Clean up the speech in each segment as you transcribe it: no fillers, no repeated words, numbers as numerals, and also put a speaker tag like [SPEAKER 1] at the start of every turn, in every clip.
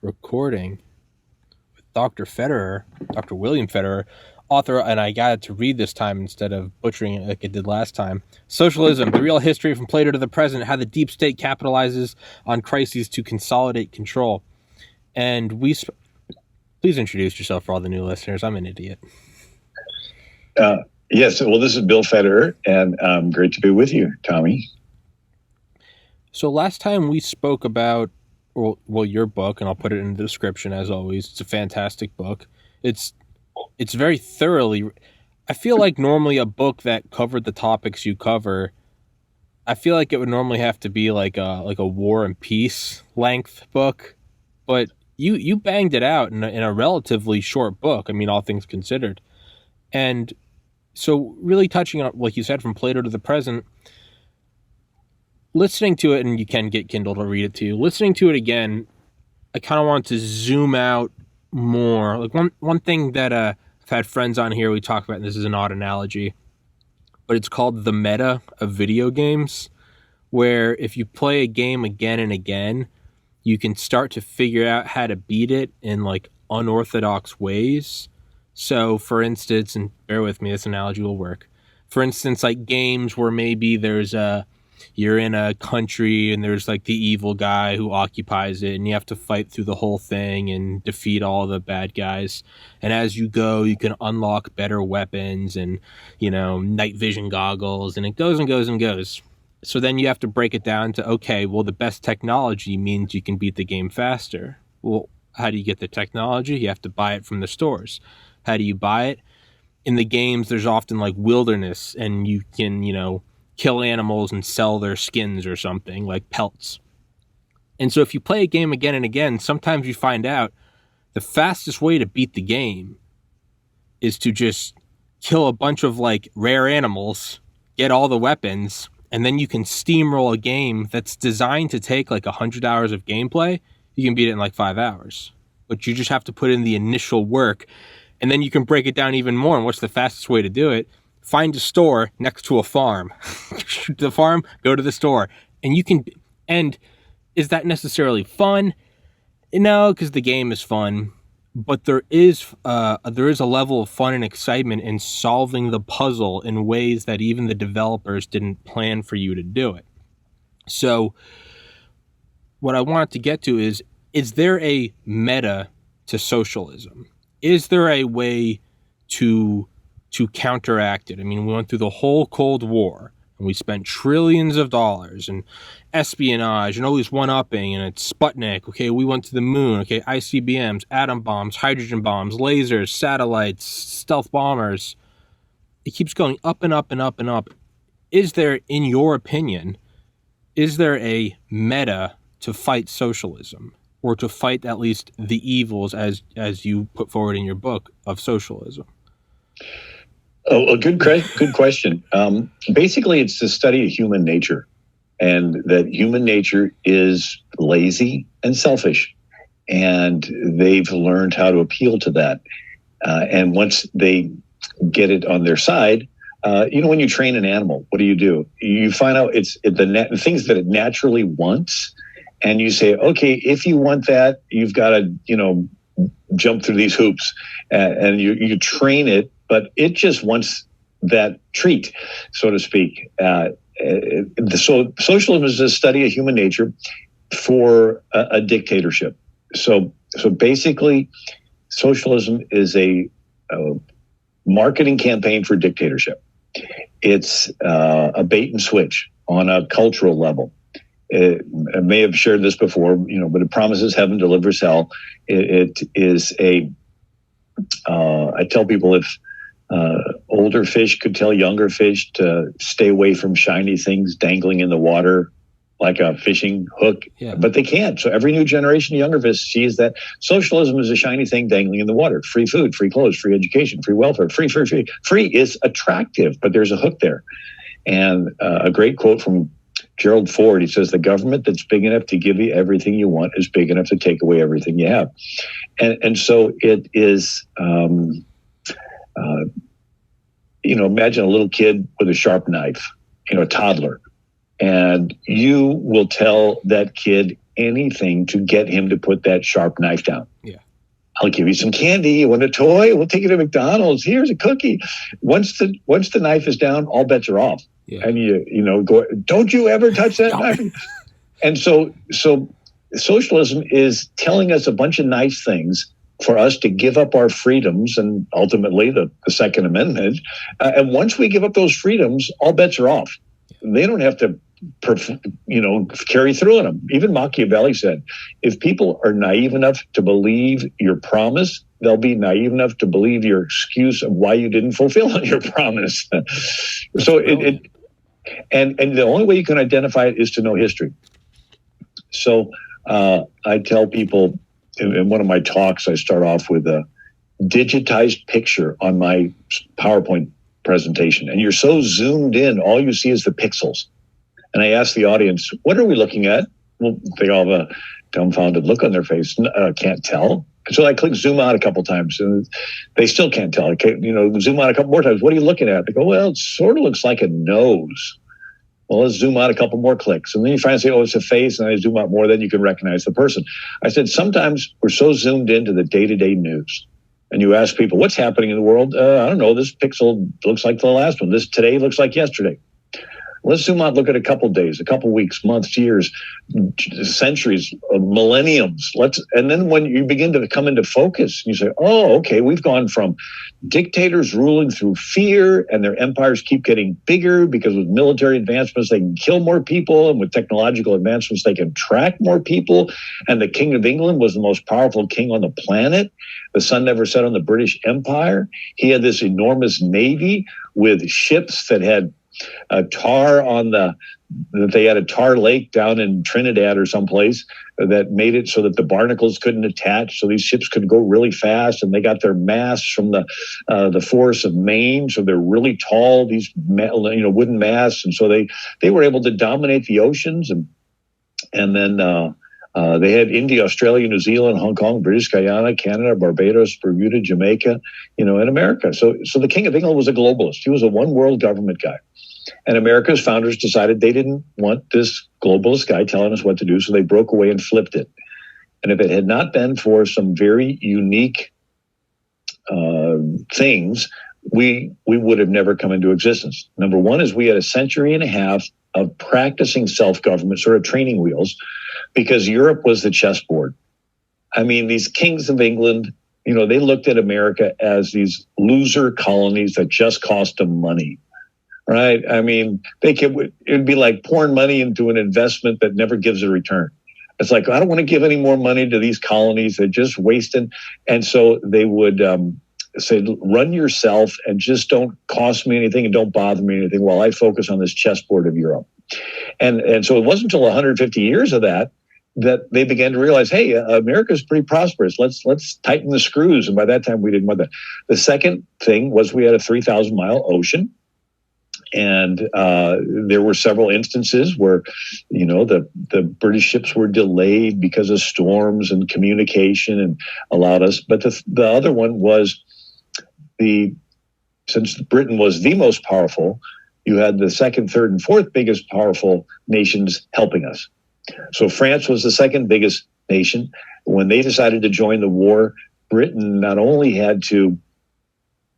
[SPEAKER 1] recording with Dr. Federer, Dr. William Federer, author, and I got it to read this time instead of butchering it like it did last time. Socialism, the real history from Plato to the present, how the deep state capitalizes on crises to consolidate control. And please introduce yourself for all the new listeners. I'm an idiot.
[SPEAKER 2] Yes, well, this is Bill Federer, and great to be with you, Tommy.
[SPEAKER 1] So last time we spoke about, well, your book, and I'll put it in the description as always. It's a fantastic book. It's very thoroughly. I feel like normally a book that covered the topics you cover, I feel like it would normally have to be like a War and Peace length book, but you banged it out in a relatively short book. I mean, all things considered, and so really touching on, like you said, from Plato to the present. Listening to it, and you can get Kindle to read it to you. Listening to it again, I kind of want to zoom out more. Like one thing that I've had friends on here we talk about, and this is an odd analogy, but it's called the meta of video games, where if you play a game again and again, you can start to figure out how to beat it in like unorthodox ways. So, for instance, and bear with me, this analogy will work. For instance, like games where maybe you're in a country and there's like the evil guy who occupies it, and you have to fight through the whole thing and defeat all the bad guys. And as you go, you can unlock better weapons and, night vision goggles, and it goes and goes and goes. So then you have to break it down to, okay, well, the best technology means you can beat the game faster. Well, how do you get the technology? You have to buy it from the stores. How do you buy it? In the games, there's often like wilderness, and you can, kill animals and sell their skins or something, like pelts. And so if you play a game again and again, sometimes you find out the fastest way to beat the game is to just kill a bunch of like rare animals, get all the weapons, and then you can steamroll a game that's designed to take like 100 hours of gameplay. You can beat it in like 5 hours. But you just have to put in the initial work, and then you can break it down even more. And what's the fastest way to do it? Find a store next to a farm. Shoot the farm, go to the store. And you can, and is that necessarily fun? No, because the game is fun. But there is a level of fun and excitement in solving the puzzle in ways that even the developers didn't plan for you to do it. So what I wanted to get to is there a meta to socialism? Is there a way to counteract it? I mean, we went through the whole Cold War, and we spent trillions of dollars and espionage and always one-upping, and it's Sputnik. Okay, we went to the moon. Okay, ICBMs, atom bombs, hydrogen bombs, lasers, satellites, stealth bombers. It keeps going up and up and up and up. Is there, in your opinion, is there a meta to fight socialism, or to fight at least the evils as you put forward in your book of socialism?
[SPEAKER 2] Oh, a good question. Basically, it's the study of human nature, and that human nature is lazy and selfish, and they've learned how to appeal to that. And once they get it on their side, when you train an animal, what do? You find out it's the things that it naturally wants, and you say, okay, if you want that, you've got to, jump through these hoops, and you train it. But it just wants that treat, so to speak. So socialism is a study of human nature for a dictatorship. So basically, socialism is a marketing campaign for dictatorship. It's a bait and switch on a cultural level. I may have shared this before, but it promises heaven, delivers hell. It is I tell people, if older fish could tell younger fish to stay away from shiny things dangling in the water like a fishing hook, but they can't. So every new generation of younger fish sees that socialism is a shiny thing dangling in the water. Free food, free clothes, free education, free welfare, free. Free is attractive, but there's a hook there. And a great quote from Gerald Ford, he says, the government that's big enough to give you everything you want is big enough to take away everything you have. And so it is, imagine a little kid with a sharp knife, a toddler, and you will tell that kid anything to get him to put that sharp knife down.
[SPEAKER 1] Yeah.
[SPEAKER 2] I'll give you some candy. You want a toy? We'll take you to McDonald's. Here's a cookie. Once the knife is down, all bets are off.
[SPEAKER 1] Yeah.
[SPEAKER 2] And you go, don't you ever touch that knife. And so socialism is telling us a bunch of nice things for us to give up our freedoms and ultimately the Second Amendment. And once we give up those freedoms, all bets are off. They don't have to carry through on them. Even Machiavelli said, if people are naive enough to believe your promise, they'll be naive enough to believe your excuse of why you didn't fulfill your promise. So and the only way you can identify it is to know history. So I tell people in one of my talks, I start off with a digitized picture on my PowerPoint presentation. And you're so zoomed in, all you see is the pixels. And I ask the audience, what are we looking at? Well, they all have a dumbfounded look on their face. Can't tell. So I click zoom out a couple times and they still can't tell. Zoom out a couple more times. What are you looking at? They go, well, it sort of looks like a nose. Well, let's zoom out a couple more clicks. And then you finally say, oh, it's a face. And I zoom out more, then you can recognize the person. I said, sometimes we're so zoomed into the day-to-day news. And you ask people, what's happening in the world? I don't know. This pixel looks like the last one. This today looks like yesterday. Let's zoom out, look at a couple days, a couple weeks, months, years, centuries, millenniums. And then when you begin to come into focus, you say, oh, okay, we've gone from dictators ruling through fear and their empires keep getting bigger because with military advancements, they can kill more people. And with technological advancements, they can track more people. And the King of England was the most powerful king on the planet. The sun never set on the British Empire. He had this enormous navy with ships that had they had a tar lake down in Trinidad or someplace that made it so that the barnacles couldn't attach. So these ships could go really fast, and they got their masts from the forests of Maine. So they're really tall, these wooden masts, and so they were able to dominate the oceans. And then they had India, Australia, New Zealand, Hong Kong, British Guyana, Canada, Barbados, Bermuda, Jamaica, and America. So the King of England was a globalist. He was a one world government guy. And America's founders decided they didn't want this globalist guy telling us what to do, so they broke away and flipped it. And if it had not been for some very unique things, we would have never come into existence. Number one is we had a century and a half of practicing self-government, sort of training wheels, because Europe was the chessboard. I mean, these kings of England, they looked at America as these loser colonies that just cost them money. Right. I mean, it'd be like pouring money into an investment that never gives a return. It's like, I don't want to give any more money to these colonies. They're just wasting. And so they would say, run yourself and just don't cost me anything and don't bother me anything while I focus on this chessboard of Europe. And so it wasn't until 150 years of that they began to realize, hey, America's pretty prosperous. Let's tighten the screws. And by that time, we didn't want that. The second thing was we had a 3,000-mile ocean. And there were several instances where, the British ships were delayed because of storms and communication and allowed us. But the other one was since Britain was the most powerful, you had the second, third, and fourth biggest powerful nations helping us. So France was the second biggest nation. When they decided to join the war, Britain not only had to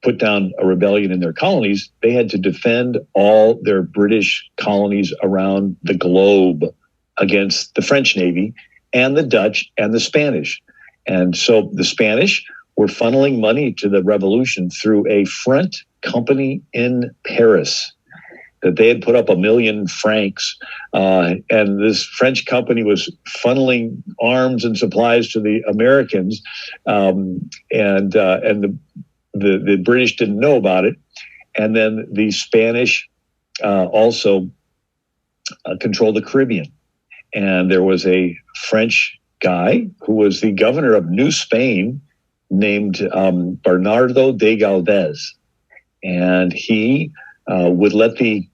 [SPEAKER 2] put down a rebellion in their colonies, they had to defend all their British colonies around the globe against the French Navy and the Dutch and the Spanish. And so the Spanish were funneling money to the revolution through a front company in Paris that they had put up 1 million francs. And this French company was funneling arms and supplies to the Americans. And the British didn't know about it. And then the Spanish also controlled the Caribbean. And there was a French guy who was the governor of New Spain named Bernardo de Galvez. And he would let the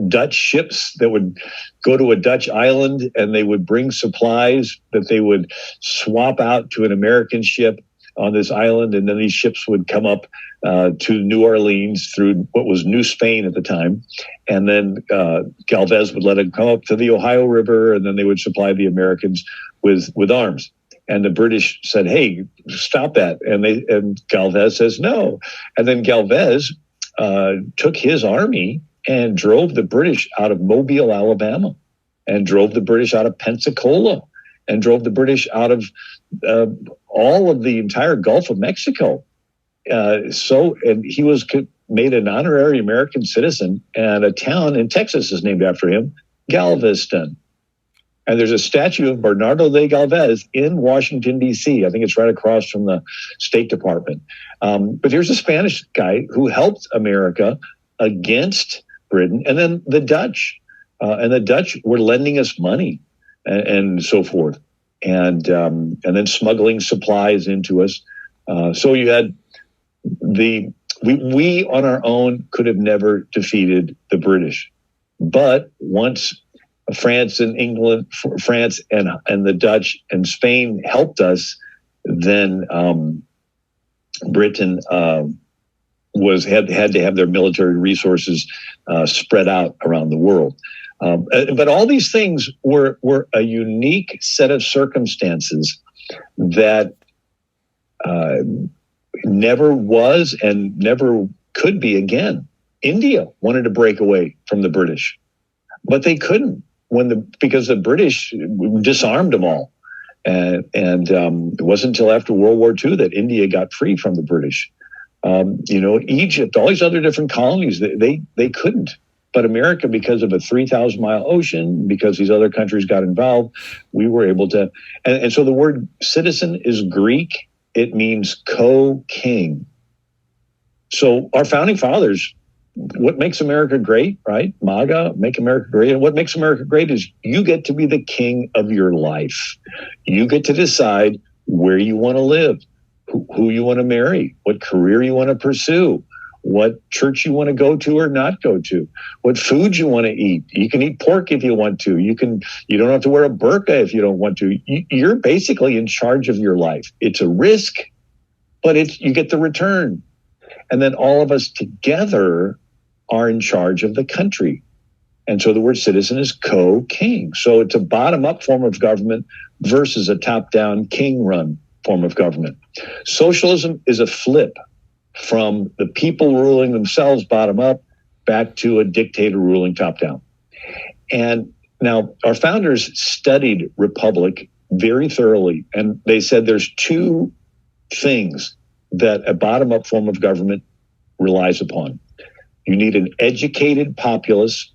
[SPEAKER 2] Dutch ships that would go to a Dutch island and they would bring supplies that they would swap out to an American ship. on this island, and then these ships would come up to New Orleans through what was New Spain at the time, and then Galvez would let them come up to the Ohio River, and then they would supply the Americans with arms. And the British said, "Hey, stop that!" And Galvez says no, and then Galvez took his army and drove the British out of Mobile, Alabama, and drove the British out of Pensacola, and drove the British out of all of the entire Gulf of Mexico. And he was made an honorary American citizen, and a town in Texas is named after him, Galveston. And there's a statue of Bernardo de Galvez in Washington, D.C. I think it's right across from the State Department. But here's a Spanish guy who helped America against Britain, and then the Dutch. And the Dutch were lending us money and so forth, and then smuggling supplies into us. So you had we on our own could have never defeated the British, but once France and England, France and the Dutch and Spain helped us, then Britain had to have their military resources spread out around the world. But all these things were a unique set of circumstances that never was and never could be again. India wanted to break away from the British, but they couldn't because the British disarmed them all. And it wasn't until after World War II that India got free from the British. Egypt, all these other different colonies, they couldn't. But America, because of a 3,000-mile ocean, because these other countries got involved, we were able to. And so the word citizen is Greek. It means co-king. So our founding fathers, what makes America great, right? MAGA, make America great. And what makes America great is you get to be the king of your life. You get to decide where you want to live, who you want to marry, what career you want to pursue, what church you want to go to or not go to, what food you want to eat. You can eat pork if you want to. You don't have to wear a burqa if you don't want to. You're basically in charge of your life. It's a risk, but you get the return. And then all of us together are in charge of the country. And so the word citizen is co-king. So it's a bottom-up form of government versus a top-down king-run form of government. Socialism is a flip from the people ruling themselves bottom up back to a dictator ruling top down. And now our founders studied republic very thoroughly, and they said there's two things that a bottom up form of government relies upon. You need an educated populace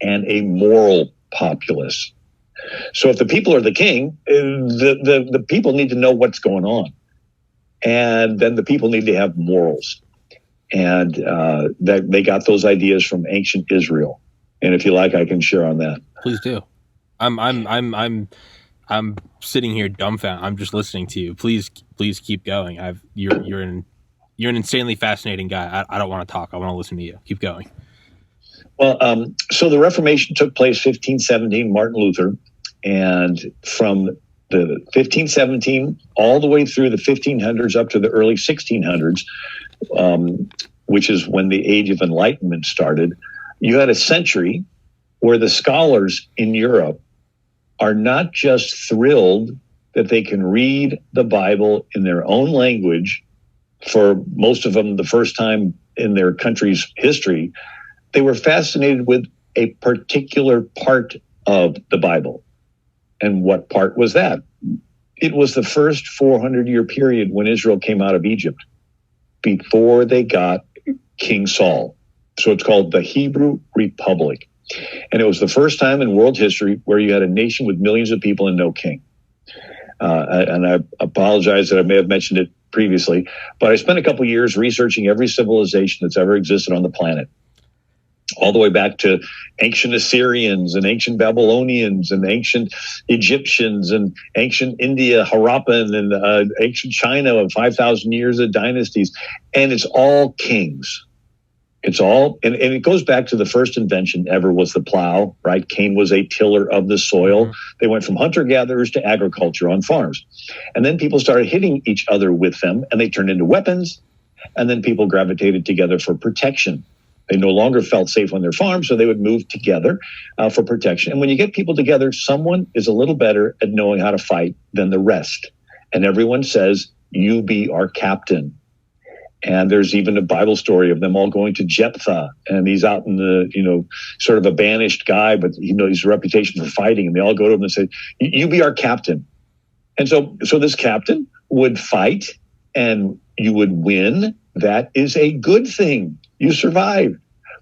[SPEAKER 2] and a moral populace. So if the people are the king, the people need to know what's going on. And then the people need to have morals, and that they got those ideas from ancient Israel. And if you like, I can share on that.
[SPEAKER 1] Please do. I'm sitting here dumbfounded. I'm just listening to you. Please keep going. You're an insanely fascinating guy. I don't want to talk. I want to listen to you. Keep going.
[SPEAKER 2] Well, so the Reformation took place 1517. Martin Luther, and from the 1517 all the way through the 1500s up to the early 1600s, which is when the Age of Enlightenment started, you had a century where the scholars in Europe are not just thrilled that they can read the Bible in their own language for most of them the first time in their country's history. They were fascinated with a particular part of the Bible. And what part was that? It was the first 400-year period when Israel came out of Egypt, before they got King Saul. So it's called the Hebrew Republic. And it was the first time in world history where you had a nation with millions of people and no king. And I apologize that I may have mentioned it previously, but I spent a couple of years researching every civilization that's ever existed on the planet, all the way back to ancient Assyrians and ancient Babylonians and ancient Egyptians and ancient India, Harappan, and ancient China of 5,000 years of dynasties. And it's all kings. It's all, and it goes back to the first invention ever was the plow, right? Cain was a tiller of the soil. They went from hunter-gatherers to agriculture on farms. And then people started hitting each other with them, and they turned into weapons. And then people gravitated together for protection. They no longer felt safe on their farm, so they would move together for protection. And when you get people together, someone is a little better at knowing how to fight than the rest. And everyone says, you be our captain. And there's even a Bible story of them all going to Jephthah, and he's out in the, sort of a banished guy, but he's a reputation for fighting. And they all go to him and say, you be our captain. And so this captain would fight and you would win. That is a good thing. You survived.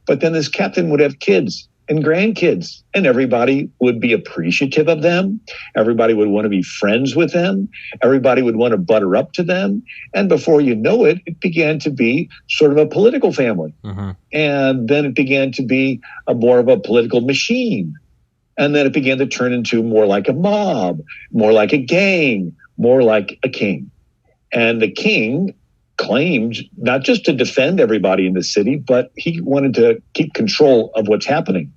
[SPEAKER 2] But then this captain would have kids and grandkids, and everybody would be appreciative of them. Everybody would want to be friends with them. Everybody would want to butter up to them. And before you know it, it began to be sort of a political family. And then it began to be more of a political machine. And then it began to turn into more like a mob, more like a gang, more like a king. And the king claimed not just to defend everybody in the city, but he wanted to keep control of what's happening.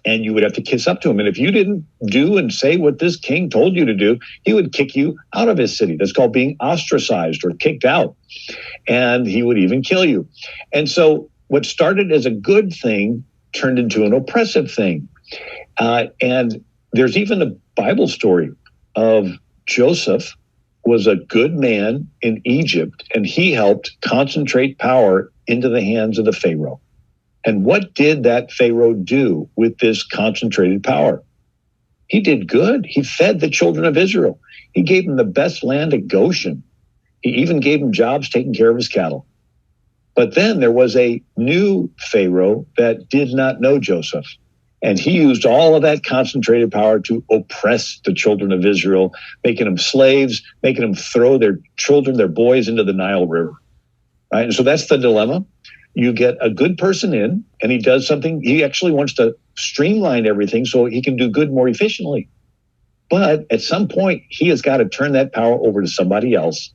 [SPEAKER 2] And you would have to kiss up to him. And if you didn't do and say what this king told you to do, he would kick you out of his city. That's called being ostracized or kicked out. And he would even kill you. And so what started as a good thing turned into an oppressive thing. And there's even a Bible story of Joseph was a good man in Egypt, and he helped concentrate power into the hands of the Pharaoh. And what did that Pharaoh do with this concentrated power? He did good. He fed the children of Israel. He gave them the best land at Goshen. He even gave them jobs taking care of his cattle. But then there was a new Pharaoh that did not know Joseph. And he used all of that concentrated power to oppress the children of Israel, making them slaves, making them throw their children, their boys into the Nile River. Right? And so that's the dilemma. You get a good person in, and he does something. He actually wants to streamline everything so he can do good more efficiently. But at some point, he has got to turn that power over to somebody else.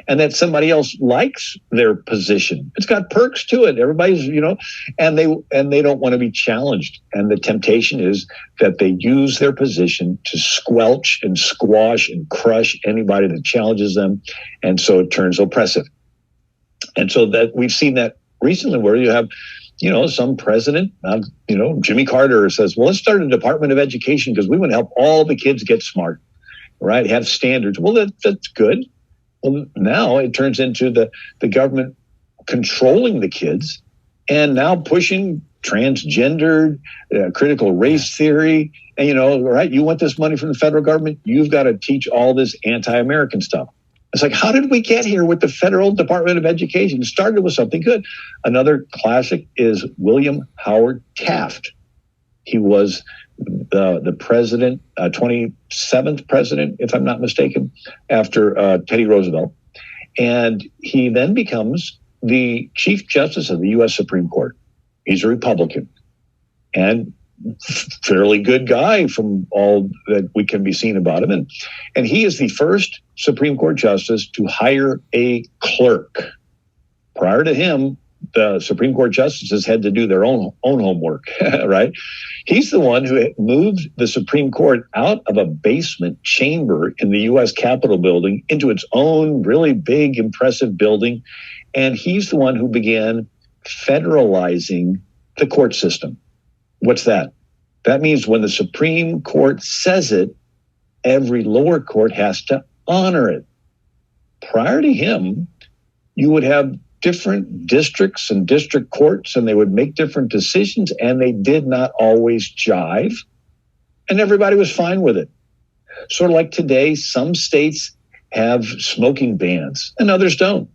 [SPEAKER 2] And that somebody else likes their position. It's got perks to it. Everybody's, and they don't want to be challenged. And the temptation is that they use their position to squelch and squash and crush anybody that challenges them. And so it turns oppressive. And so that we've seen that recently where you have, some president, Jimmy Carter says, well, let's start a Department of Education because we want to help all the kids get smart, right? Have standards. Well, that's good. Well, now it turns into the government controlling the kids and now pushing transgendered, critical race theory. And, right, you want this money from the federal government, you've got to teach all this anti-American stuff. It's like, how did we get here with the Federal Department of Education? It started with something good. Another classic is William Howard Taft. He was the president, 27th president, if I'm not mistaken, after Teddy Roosevelt. And he then becomes the Chief Justice of the U.S. Supreme Court. He's a Republican and fairly good guy from all that we can be seen about him. And he is the first Supreme Court justice to hire a clerk. Prior to him, the Supreme Court justices had to do their own homework, right? He's the one who moved the Supreme Court out of a basement chamber in the U.S. Capitol building into its own really big, impressive building. And he's the one who began federalizing the court system. What's that? That means when the Supreme Court says it, every lower court has to honor it. Prior to him, you would have different districts and district courts, and they would make different decisions, and they did not always jive, and everybody was fine with it. Sort of like today, some states have smoking bans and others don't.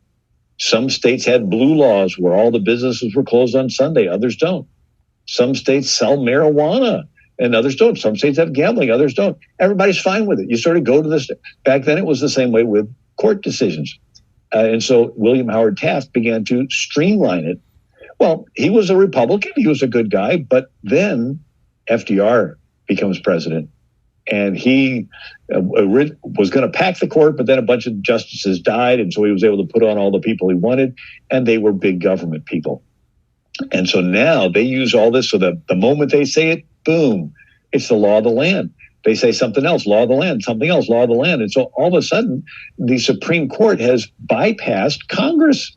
[SPEAKER 2] Some states had blue laws where all the businesses were closed on Sunday, others don't. Some states sell marijuana and others don't. Some states have gambling, others don't. Everybody's fine with it. You sort of go to this. Back then, it was the same way with court decisions. And so William Howard Taft began to streamline it. Well, he was a Republican. He was a good guy. But then FDR becomes president. And he was going to pack the court, but then a bunch of justices died. And so he was able to put on all the people he wanted. And they were big government people. And so now they use all this so that the moment they say it, boom, it's the law of the land. They say something else, law of the land, something else, law of the land. And so all of a sudden, the Supreme Court has bypassed Congress.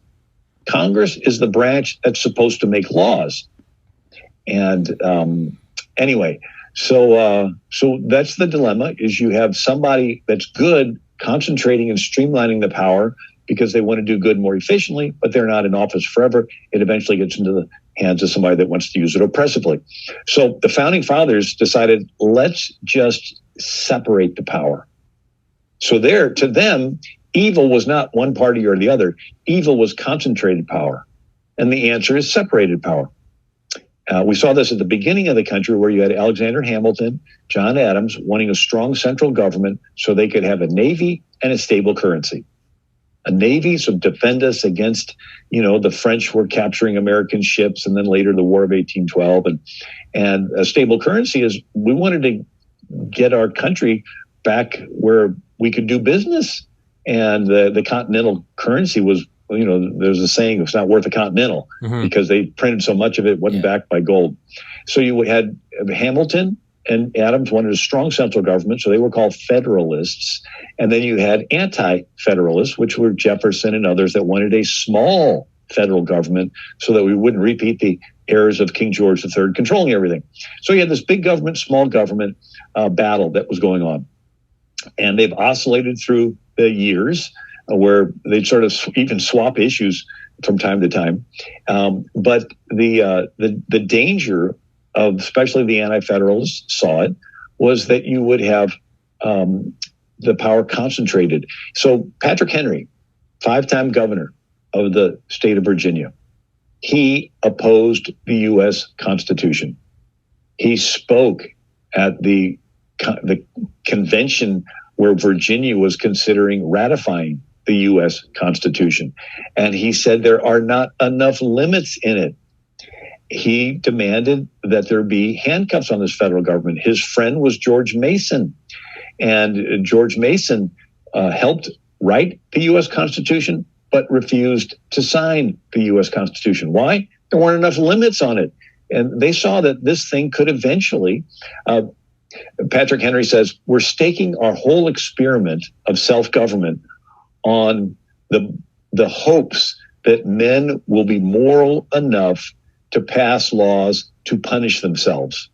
[SPEAKER 2] Congress is the branch that's supposed to make laws. And anyway, so that's the dilemma, is you have somebody that's good concentrating and streamlining the power because they want to do good more efficiently, but they're not in office forever. It eventually gets into the hands of somebody that wants to use it oppressively. So the founding fathers decided, let's just separate the power. So to them, evil was not one party or the other. Evil was concentrated power. And the answer is separated power. We saw this at the beginning of the country, where you had Alexander Hamilton, John Adams wanting a strong central government so they could have a navy and a stable currency. A navy to defend us against, the French were capturing American ships, and then later the War of 1812. And a stable currency is, we wanted to get our country back where we could do business. And the continental currency was, there's a saying, it's not worth a continental, because they printed so much of it, wasn't backed by gold. So you had Hamilton and Adams wanted a strong central government, so they were called Federalists. And then you had anti-Federalists, which were Jefferson and others, that wanted a small federal government so that we wouldn't repeat the errors of King George III controlling everything. So you had this big government, small government battle that was going on. And they've oscillated through the years where they'd sort of even swap issues from time to time. But the danger of, especially the anti-federalists saw it, was that you would have the power concentrated. So Patrick Henry, 5-time governor of the state of Virginia, he opposed the U.S. Constitution. He spoke at the convention where Virginia was considering ratifying the U.S. Constitution. And he said there are not enough limits in it. He demanded that there be handcuffs on this federal government. His friend was George Mason. And George Mason helped write the U.S. Constitution, but refused to sign the U.S. Constitution. Why? There weren't enough limits on it. And they saw that this thing could eventually, Patrick Henry says, we're staking our whole experiment of self-government on the hopes that men will be moral enough to pass laws to punish themselves.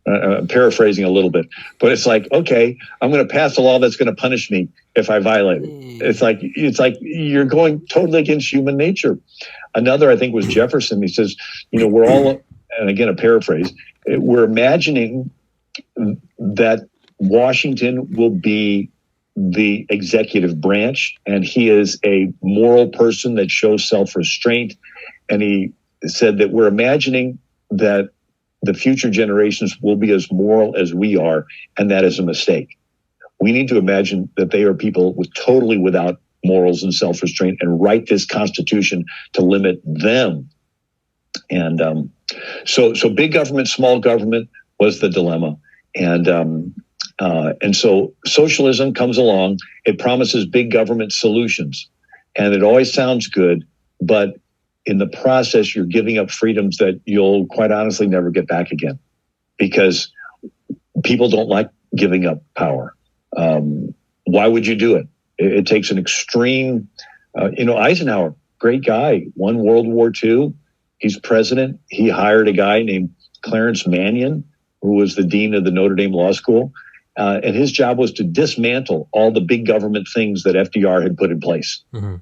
[SPEAKER 2] I'm paraphrasing a little bit, but it's like, okay, I'm going to pass a law that's going to punish me if I violate it. It's like you're going totally against human nature. Another, I think, was Jefferson. He says, we're all, and again, a paraphrase, we're imagining that Washington will be the executive branch, and he is a moral person that shows self-restraint. And he said that we're imagining that the future generations will be as moral as we are, and that is a mistake. We need to imagine that they are people totally without morals and self-restraint, and write this Constitution to limit them. And so big government, small government was the dilemma. And so socialism comes along. It promises big government solutions, and it always sounds good, but in the process, you're giving up freedoms that you'll quite honestly never get back again, because people don't like giving up power. Why would you do it? It takes an extreme, Eisenhower, great guy, won World War II. He's president. He hired a guy named Clarence Mannion, who was the dean of the Notre Dame Law School. And his job was to dismantle all the big government things that FDR had put in place. Mm-hmm.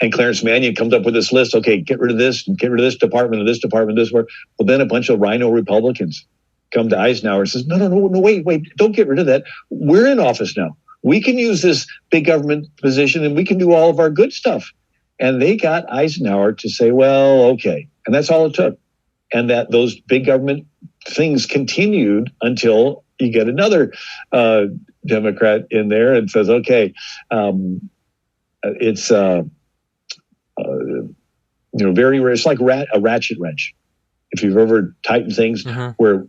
[SPEAKER 2] And Clarence Mannion comes up with this list. Okay, get rid of this, and get rid of this department, this department, this work. Well, then a bunch of rhino Republicans come to Eisenhower and says, no, wait, don't get rid of that. We're in office now. We can use this big government position, and we can do all of our good stuff. And they got Eisenhower to say, well, okay. And that's all it took. And that those big government things continued until you get another Democrat in there and says, okay, it's very rare. It's like a ratchet wrench. If you've ever tightened things, where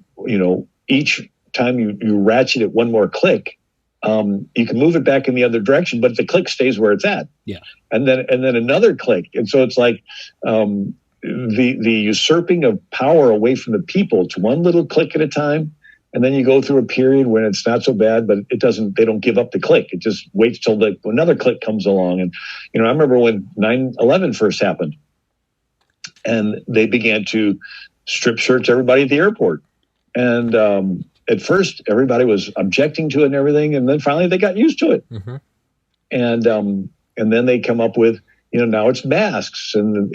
[SPEAKER 2] each time you ratchet it one more click, you can move it back in the other direction, but the click stays where it's at. Yeah. And then another click, and so it's like the usurping of power away from the people. It's one little click at a time. And then you go through a period when it's not so bad, but they don't give up the click. It just waits till another click comes along. And, I remember when 9/11 first happened and they began to strip search everybody at the airport. And at first everybody was objecting to it and everything. And then finally they got used to it. Mm-hmm. And then they come up with, now it's masks and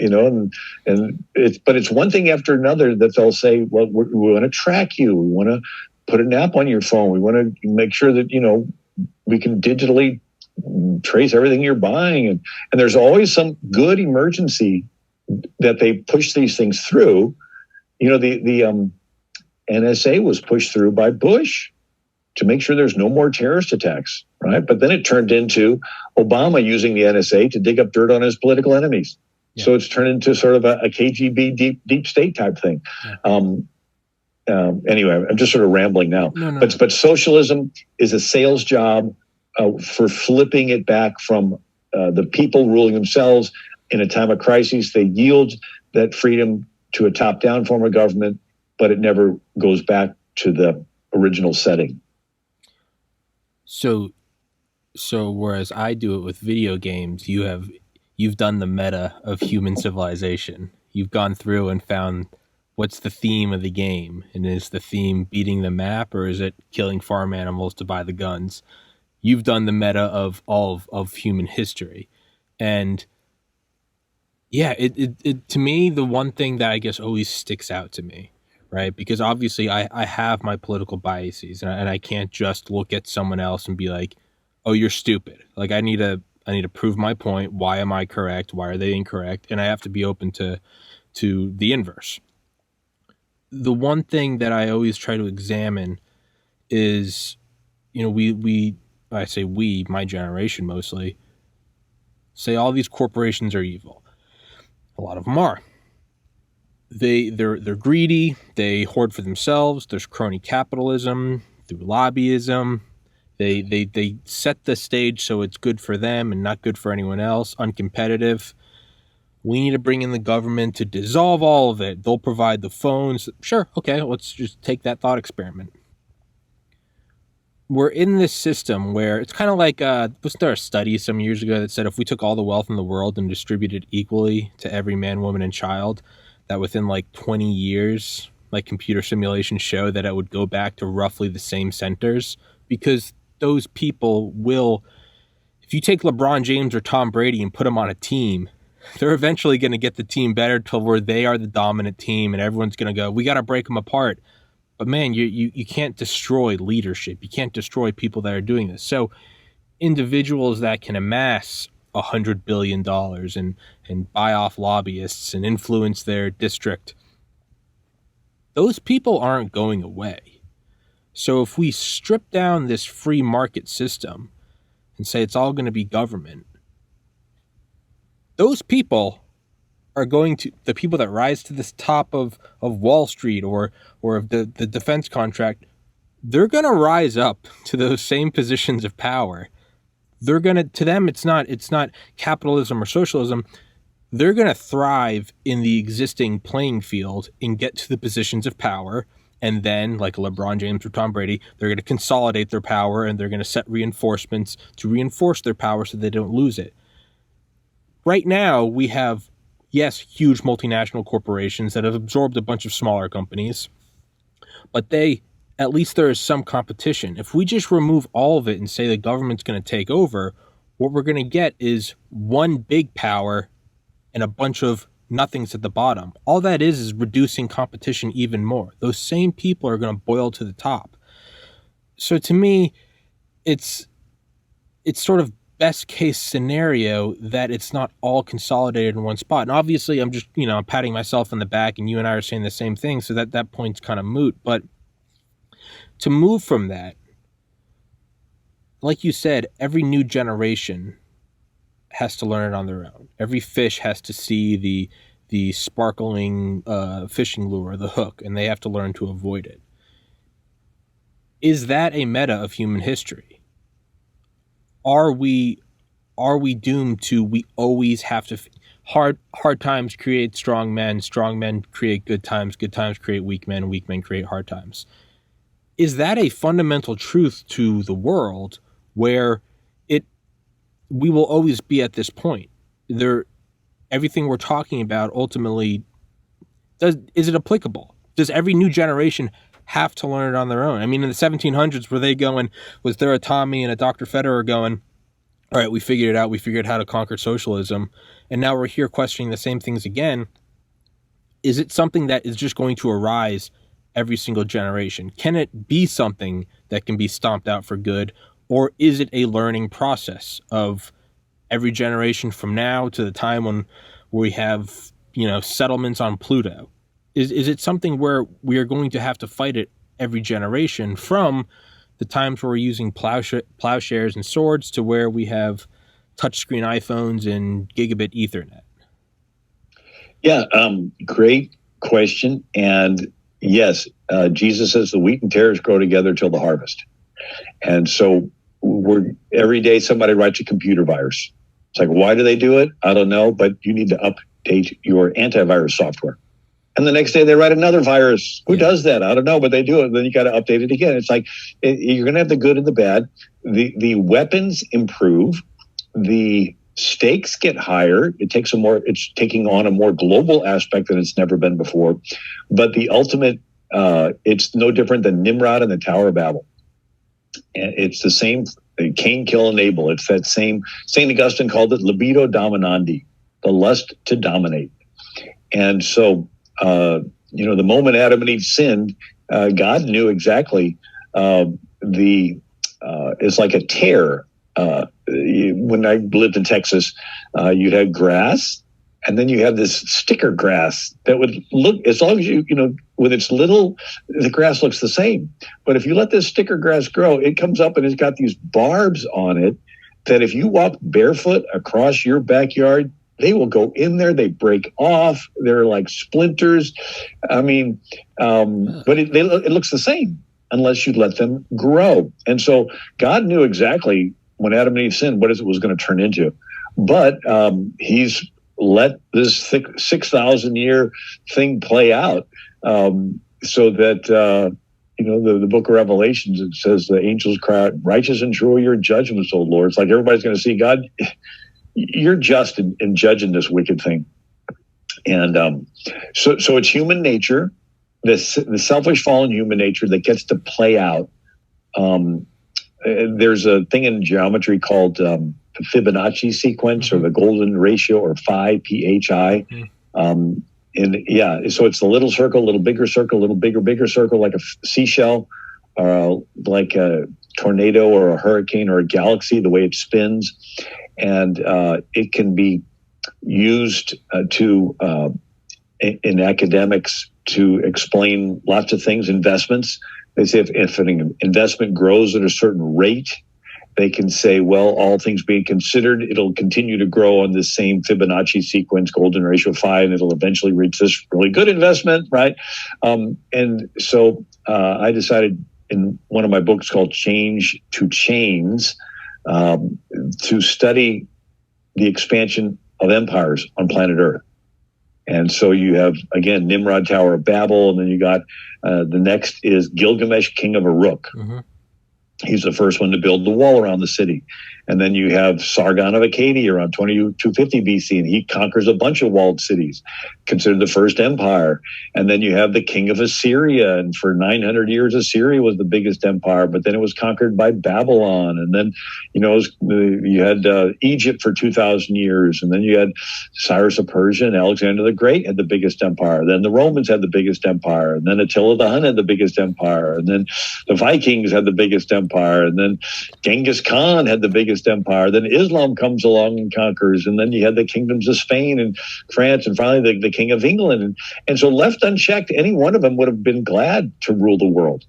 [SPEAKER 2] it's one thing after another that they'll say, well, we want to track you. We want to put an app on your phone. We want to make sure that, we can digitally trace everything you're buying. And there's always some good emergency that they push these things through. The NSA was pushed through by Bush to make sure there's no more terrorist attacks, right? But then it turned into Obama using the NSA to dig up dirt on his political enemies. Yeah. So it's turned into sort of a KGB deep state type thing. Yeah. Anyway, I'm just sort of rambling now. No. But socialism is a sales job for flipping it back from the people ruling themselves in a time of crisis. They yield that freedom to a top-down form of government, but it never goes back to the original setting.
[SPEAKER 1] So whereas I do it with video games, you've done the meta of human civilization. You've gone through and found what's the theme of the game, and is the theme beating the map, or is it killing farm animals to buy the guns? You've done the meta of all of human history, and yeah, it to me, the one thing that I guess always sticks out to me, right? Because obviously I have my political biases, and I can't just look at someone else and be like, oh, you're stupid. Like I need to prove my point. Why am I correct? Why are they incorrect? And I have to be open to the inverse. The one thing that I always try to examine is, I say we, my generation mostly, say all these corporations are evil. A lot of them are. They're greedy. They hoard for themselves. There's crony capitalism through lobbyism. They set the stage so it's good for them and not good for anyone else. Uncompetitive. We need to bring in the government to dissolve all of it. They'll provide the phones. Sure, okay, let's just take that thought experiment. We're in this system where it's kind of like, wasn't there a study some years ago that said if we took all the wealth in the world and distributed equally to every man, woman, and child, that within like 20 years, like computer simulations show that it would go back to roughly the same centers, because those people will, if you take LeBron James or Tom Brady and put them on a team, they're eventually going to get the team better till where they are the dominant team, and everyone's going to go, we got to break them apart. But man, you can't destroy leadership. You can't destroy people that are doing this. So individuals that can amass $100 billion and buy off lobbyists and influence their district, those people aren't going away. So if we strip down this free market system and say it's all going to be government, those people are going to, the people that rise to this top of Wall Street or of the defense contract, they're going to rise up to those same positions of power. They're going to them, it's not capitalism or socialism. They're going to thrive in the existing playing field and get to the positions of power. And then, like LeBron James or Tom Brady, they're going to consolidate their power, and they're going to set reinforcements to reinforce their power so they don't lose it. Right now, we have, yes, huge multinational corporations that have absorbed a bunch of smaller companies, but at least there is some competition. If we just remove all of it and say the government's going to take over, what we're going to get is one big power and a bunch of nothings at the bottom. All that is reducing competition even more. Those same people are going to boil to the top. So to me, it's sort of best case scenario that it's not all consolidated in one spot. And obviously I'm just, I'm patting myself on the back, and you and I are saying the same thing. So that point's kind of moot. But to move from that, like you said, every new generation has to learn it on their own. Every fish has to see the sparkling fishing lure, the hook, and they have to learn to avoid it. Is that a meta of human history? Are we doomed to, we always have to hard times create strong men create good times create weak men create hard times. Is that a fundamental truth to the world where we will always be at this point? Everything we're talking about ultimately, is it applicable? Does every new generation have to learn it on their own? I mean, in the 1700s, were they going, was there a Tommy and a Dr. Federer going, all right, we figured it out. We figured out how to conquer socialism. And now we're here questioning the same things again. Is it something that is just going to arise every single generation? Can it be something that can be stomped out for good? Or is it a learning process of every generation from now to the time when we have, settlements on Pluto? Is it something where we are going to have to fight it every generation, from the times where we're using plowshares and swords to where we have touchscreen iPhones and gigabit Ethernet?
[SPEAKER 2] Yeah, great question. And yes, Jesus says the wheat and tares grow together till the harvest. And so every day somebody writes a computer virus. It's like, why do they do it? I don't know, but you need to update your antivirus software. And the next day they write another virus. Who does that? I don't know, but they do it. Then you got to update it again. It's like you're going to have the good and the bad. The weapons improve. The stakes get higher. It's taking on a more global aspect than it's never been before. But the ultimate, it's no different than Nimrod and the Tower of Babel. And it's the same, Cain, kill, and Abel. It's that same, St. Augustine called it libido dominandi, the lust to dominate. And so, the moment Adam and Eve sinned, God knew exactly it's like a tear. When I lived in Texas, you had grass, and then you had this sticker grass that would look, as long as when it's little, the grass looks the same. But if you let this sticker grass grow, it comes up and it's got these barbs on it that if you walk barefoot across your backyard, they will go in there. They break off. They're like splinters. I mean, but it looks the same unless you let them grow. And so God knew exactly when Adam and Eve sinned what it was going to turn into. But he's let this 6,000 year thing play out so that, the book of Revelations, it says the angels cry out, righteous and true are your judgments, O Lord. It's like everybody's going to see God. You're just in judging this wicked thing. And so it's human nature, the selfish fallen human nature that gets to play out. There's a thing in geometry called the Fibonacci sequence, or the golden ratio, or phi, PHI. So it's the little circle, little bigger circle, little bigger circle, like a seashell, like a tornado or a hurricane or a galaxy, the way it spins. And it can be used in academics to explain lots of things. Investments. They say if an investment grows at a certain rate, they can say, well, all things being considered, it'll continue to grow on this same Fibonacci sequence, golden ratio phi, and it'll eventually reach this really good investment, right? And so I decided in one of my books called Change to Chains, to study the expansion of empires on planet Earth. And so you have, again, Nimrod, Tower of Babel, and then you got the next is Gilgamesh, king of Uruk. Mm-hmm. He's the first one to build the wall around the city. And then you have Sargon of Akkad around 2250 BC, and he conquers a bunch of walled cities, considered the first empire. And then you have the king of Assyria, and for 900 years, Assyria was the biggest empire, but then it was conquered by Babylon. And then, you had Egypt for 2,000 years, and then you had Cyrus of Persia, and Alexander the Great had the biggest empire. Then the Romans had the biggest empire, and then Attila the Hun had the biggest empire, and then the Vikings had the biggest empire, and then Genghis Khan had the biggest empire. Then Islam comes along and conquers, and then you had the kingdoms of Spain and France, and finally the king of England. And so left unchecked, any one of them would have been glad to rule the world.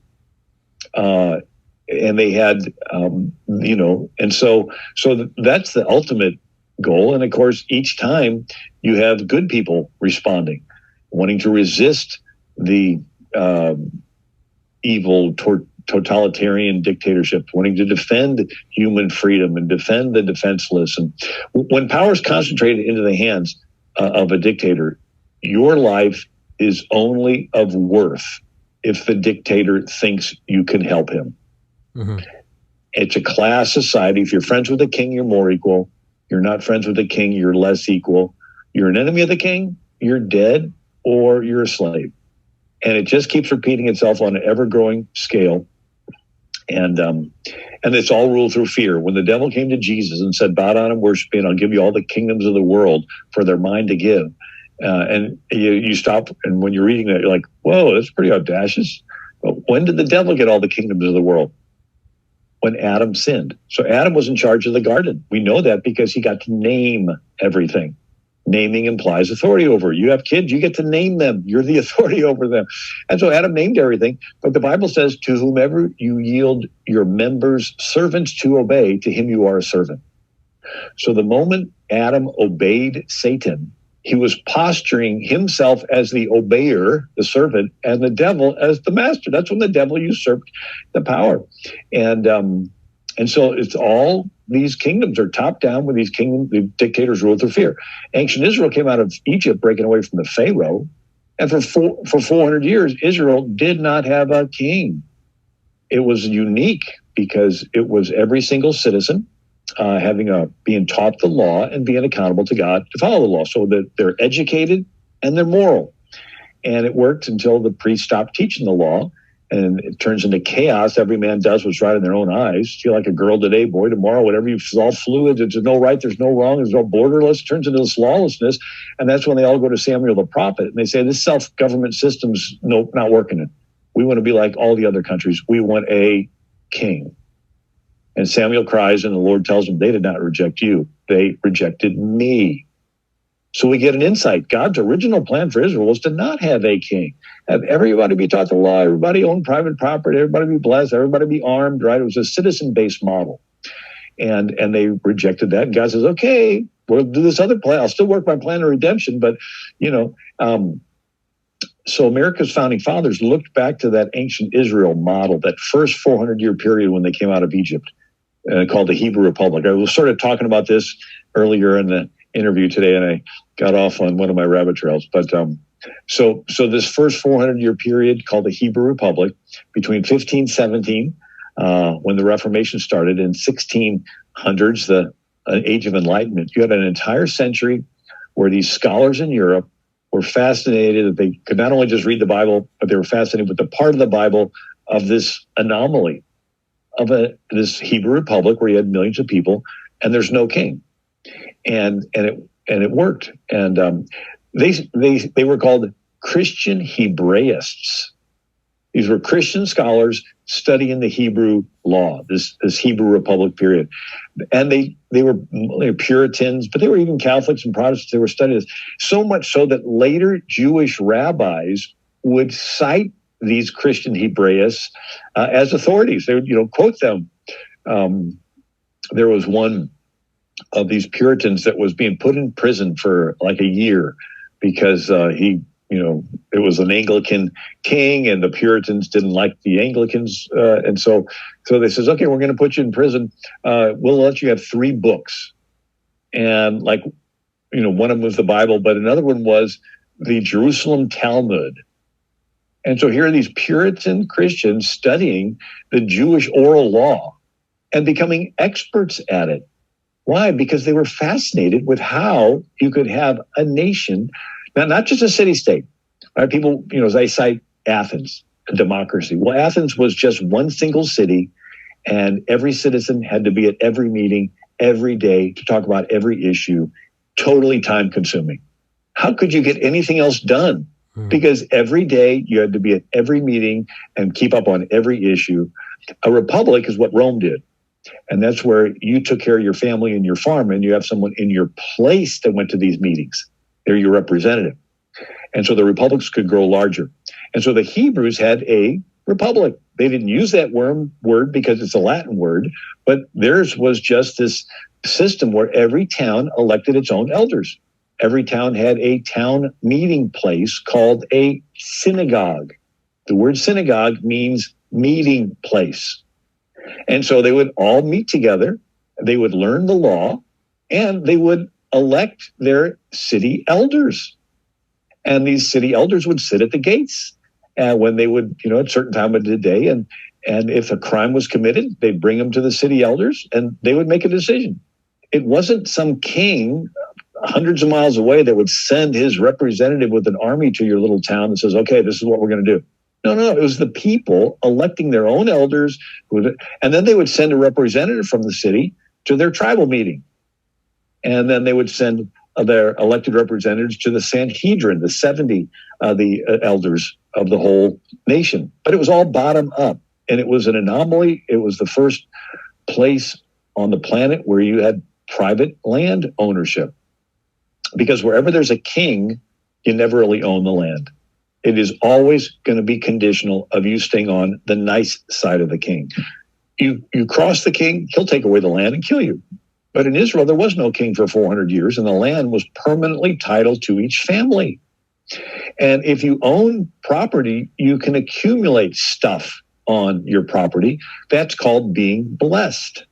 [SPEAKER 2] And they had, and so that's the ultimate goal. And of course, each time you have good people responding, wanting to resist the evil totalitarian dictatorship, wanting to defend human freedom and defend the defenseless. And when power is concentrated into the hands of a dictator. Your life is only of worth if the dictator thinks you can help him. Mm-hmm. It's a class society. If you're friends with the king, you're more equal. You're not friends with the king, you're less equal. You're an enemy of the king, you're dead, or you're a slave. And it just keeps repeating itself on an ever-growing scale. And it's all ruled through fear. When the devil came to Jesus and said, bow down and worship me, and I'll give you all the kingdoms of the world for their mind to give. And you stop, and when you're reading that, you're like, whoa, that's pretty audacious. But when did the devil get all the kingdoms of the world? When Adam sinned. So Adam was in charge of the garden. We know that because he got to name everything. Naming implies authority over. You have kids, you get to name them. You're the authority over them. And so Adam named everything. But the Bible says, to whomever you yield your members, servants to obey, to him you are a servant. So the moment Adam obeyed Satan, he was posturing himself as the obeyer, the servant, and the devil as the master. That's when the devil usurped the power. And so it's all these kingdoms are top down with these kingdoms, the dictators rule through fear. Ancient Israel came out of Egypt breaking away from the Pharaoh. And for 400 years, Israel did not have a king. It was unique because it was every single citizen being taught the law and being accountable to God to follow the law, so that they're educated and they're moral. And it worked until the priests stopped teaching the law, and it turns into chaos. Every man does what's right in their own eyes. Feel like a girl today, boy tomorrow, whatever. It's all fluid. There's no right, there's no wrong, there's no borderless. It turns into this lawlessness, and that's when they all go to Samuel the prophet and they say, this self-government system's not working. We want to be like all the other countries. We want a king. And Samuel cries, and the Lord tells him, they did not reject you. They rejected me. So we get an insight. God's original plan for Israel was to not have a king. Have everybody be taught the law, everybody own private property, everybody be blessed, everybody be armed, right? It was a citizen-based model. And they rejected that. And God says, okay, we'll do this other plan. I'll still work my plan of redemption, but, so America's founding fathers looked back to that ancient Israel model, that first 400-year period when they came out of Egypt, called the Hebrew Republic. I was sort of talking about this earlier in the interview today, and I got off on one of my rabbit trails. But so this first 400-year period called the Hebrew Republic, between 1517, when the Reformation started, and 1600s, the Age of Enlightenment, you had an entire century where these scholars in Europe were fascinated that they could not only just read the Bible, but they were fascinated with the part of the Bible of this anomaly of this Hebrew Republic where you had millions of people and there's no king, and it worked. And they were called Christian Hebraists. These were Christian scholars studying the Hebrew law, this Hebrew Republic period, and they were Puritans, but they were even Catholics and Protestants. They were studying this, so much so that later Jewish rabbis would cite these Christian Hebraists as authorities. They would, quote them. There was one of these Puritans that was being put in prison for like a year because it was an Anglican king, and the Puritans didn't like the Anglicans, and so they says, okay, we're going to put you in prison. We'll let you have 3 books, and one of them was the Bible, but another one was the Jerusalem Talmud. And so here are these Puritan Christians studying the Jewish oral law and becoming experts at it. Why? Because they were fascinated with how you could have a nation, not just a city-state. Right? People, they cite Athens, a democracy. Well, Athens was just one single city, and every citizen had to be at every meeting every day to talk about every issue, totally time-consuming. How could you get anything else done? Because every day you had to be at every meeting and keep up on every issue. A republic is what Rome did. And that's where you took care of your family and your farm, and you have someone in your place that went to these meetings. They're your representative. And so the republics could grow larger. And so the Hebrews had a republic. They didn't use that word because it's a Latin word, but theirs was just this system where every town elected its own elders. Every town had a town meeting place called a synagogue. The word synagogue means meeting place. And so they would all meet together, they would learn the law, and they would elect their city elders. And these city elders would sit at the gates when they would, at a certain time of the day. And if a crime was committed, they'd bring them to the city elders and they would make a decision. It wasn't some king hundreds of miles away that would send his representative with an army to your little town that says, okay, this is what we're going to do. No, it was the people electing their own elders. And then they would send a representative from the city to their tribal meeting. And then they would send their elected representatives to the Sanhedrin, the 70, the elders of the whole nation. But it was all bottom up. And it was an anomaly. It was the first place on the planet where you had private land ownership. Because wherever there's a king, you never really own the land. It is always going to be conditional of you staying on the nice side of the king. You cross the king, he'll take away the land and kill you. But in Israel, there was no king for 400 years, and the land was permanently titled to each family. And if you own property, you can accumulate stuff on your property. That's called being blessed.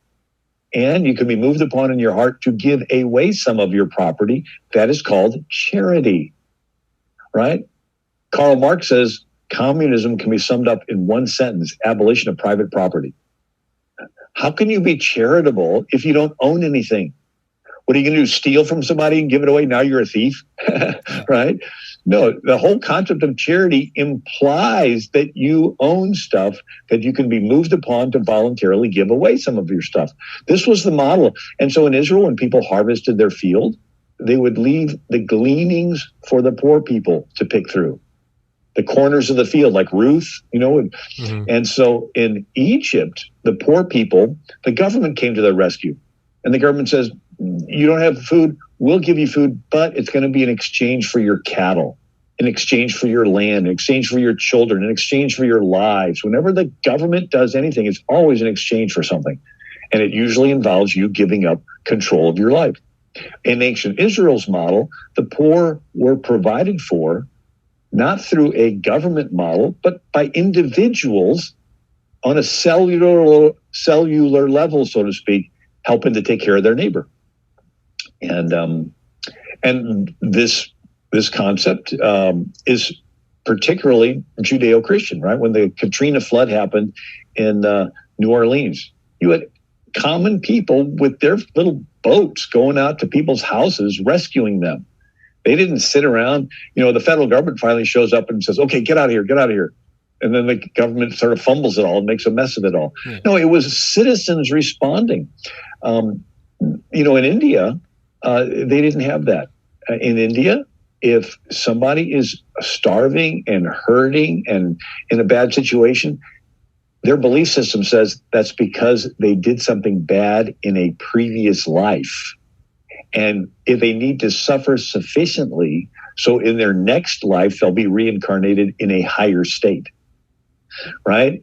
[SPEAKER 2] And you can be moved upon in your heart to give away some of your property. That is called charity, right? Karl Marx says communism can be summed up in one sentence: abolition of private property. How can you be charitable if you don't own anything? What are you going to do? Steal from somebody and give it away? Now you're a thief, right? No, the whole concept of charity implies that you own stuff that you can be moved upon to voluntarily give away some of your stuff. This was the model. And so in Israel, when people harvested their field, they would leave the gleanings for the poor people to pick through. The corners of the field, like Ruth, And so in Egypt, the poor people, the government came to their rescue. And the government says, you don't have food, we'll give you food, but it's going to be in exchange for your cattle, in exchange for your land, in exchange for your children, in exchange for your lives. Whenever the government does anything, it's always in exchange for something. And it usually involves you giving up control of your life. In ancient Israel's model, the poor were provided for not through a government model, but by individuals on a cellular level, so to speak, helping to take care of their neighbor. And this concept is particularly Judeo-Christian, right? When the Katrina flood happened in New Orleans, you had common people with their little boats going out to people's houses, rescuing them. They didn't sit around. The federal government finally shows up and says, okay, get out of here, get out of here. And then the government sort of fumbles it all and makes a mess of it all. Yeah. No, it was citizens responding. In India, they didn't have that. In India, if somebody is starving and hurting and in a bad situation, their belief system says that's because they did something bad in a previous life. And if they need to suffer sufficiently, so in their next life, they'll be reincarnated in a higher state, right?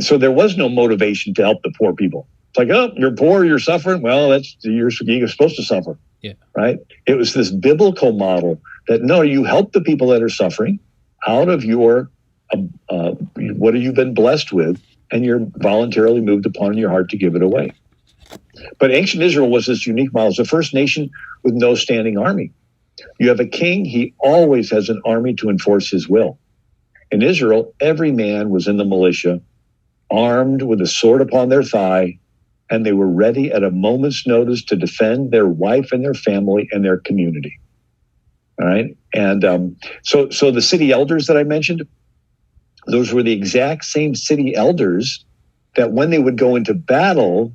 [SPEAKER 2] So there was no motivation to help the poor people. It's like, oh, you're poor, you're suffering. Well, you're supposed to suffer, right? It was this biblical model that, no, you help the people that are suffering out of your, what have you been blessed with, and you're voluntarily moved upon in your heart to give it away. But ancient Israel was this unique model. It's the first nation with no standing army. You have a king, he always has an army to enforce his will. In Israel, every man was in the militia, armed with a sword upon their thigh, and they were ready at a moment's notice to defend their wife and their family and their community. All right? And so the city elders that I mentioned, those were the exact same city elders that when they would go into battle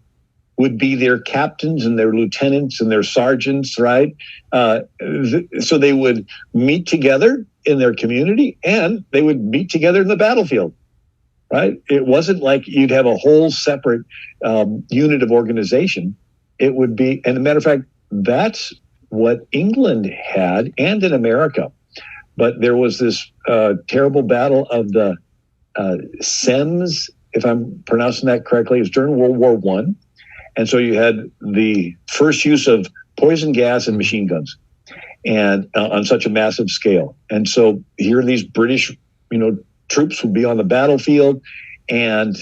[SPEAKER 2] would be their captains and their lieutenants and their sergeants, right? So they would meet together in their community and they would meet together in the battlefield, right? It wasn't like you'd have a whole separate unit of organization. It would be, and as a matter of fact, that's what England had and in America. But there was this terrible battle of the Sems, if I'm pronouncing that correctly. It was during World War I. And so you had the first use of poison gas and machine guns, and on such a massive scale. And so here these British, troops would be on the battlefield, and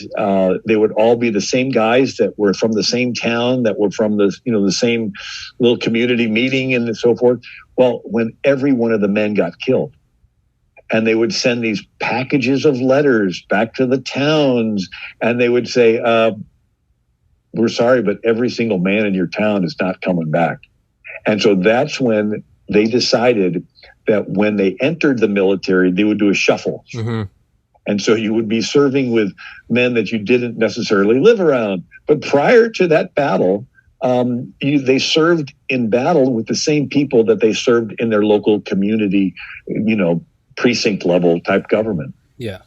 [SPEAKER 2] they would all be the same guys that were from the same town, that were from the same little community meeting and so forth. Well, when every one of the men got killed, and they would send these packages of letters back to the towns, and they would say, we're sorry, but every single man in your town is not coming back. And so that's when they decided that when they entered the military, they would do a shuffle.
[SPEAKER 1] Mm-hmm.
[SPEAKER 2] And so you would be serving with men that you didn't necessarily live around. But prior to that battle, they served in battle with the same people that they served in their local community, precinct level type government.
[SPEAKER 1] Yeah.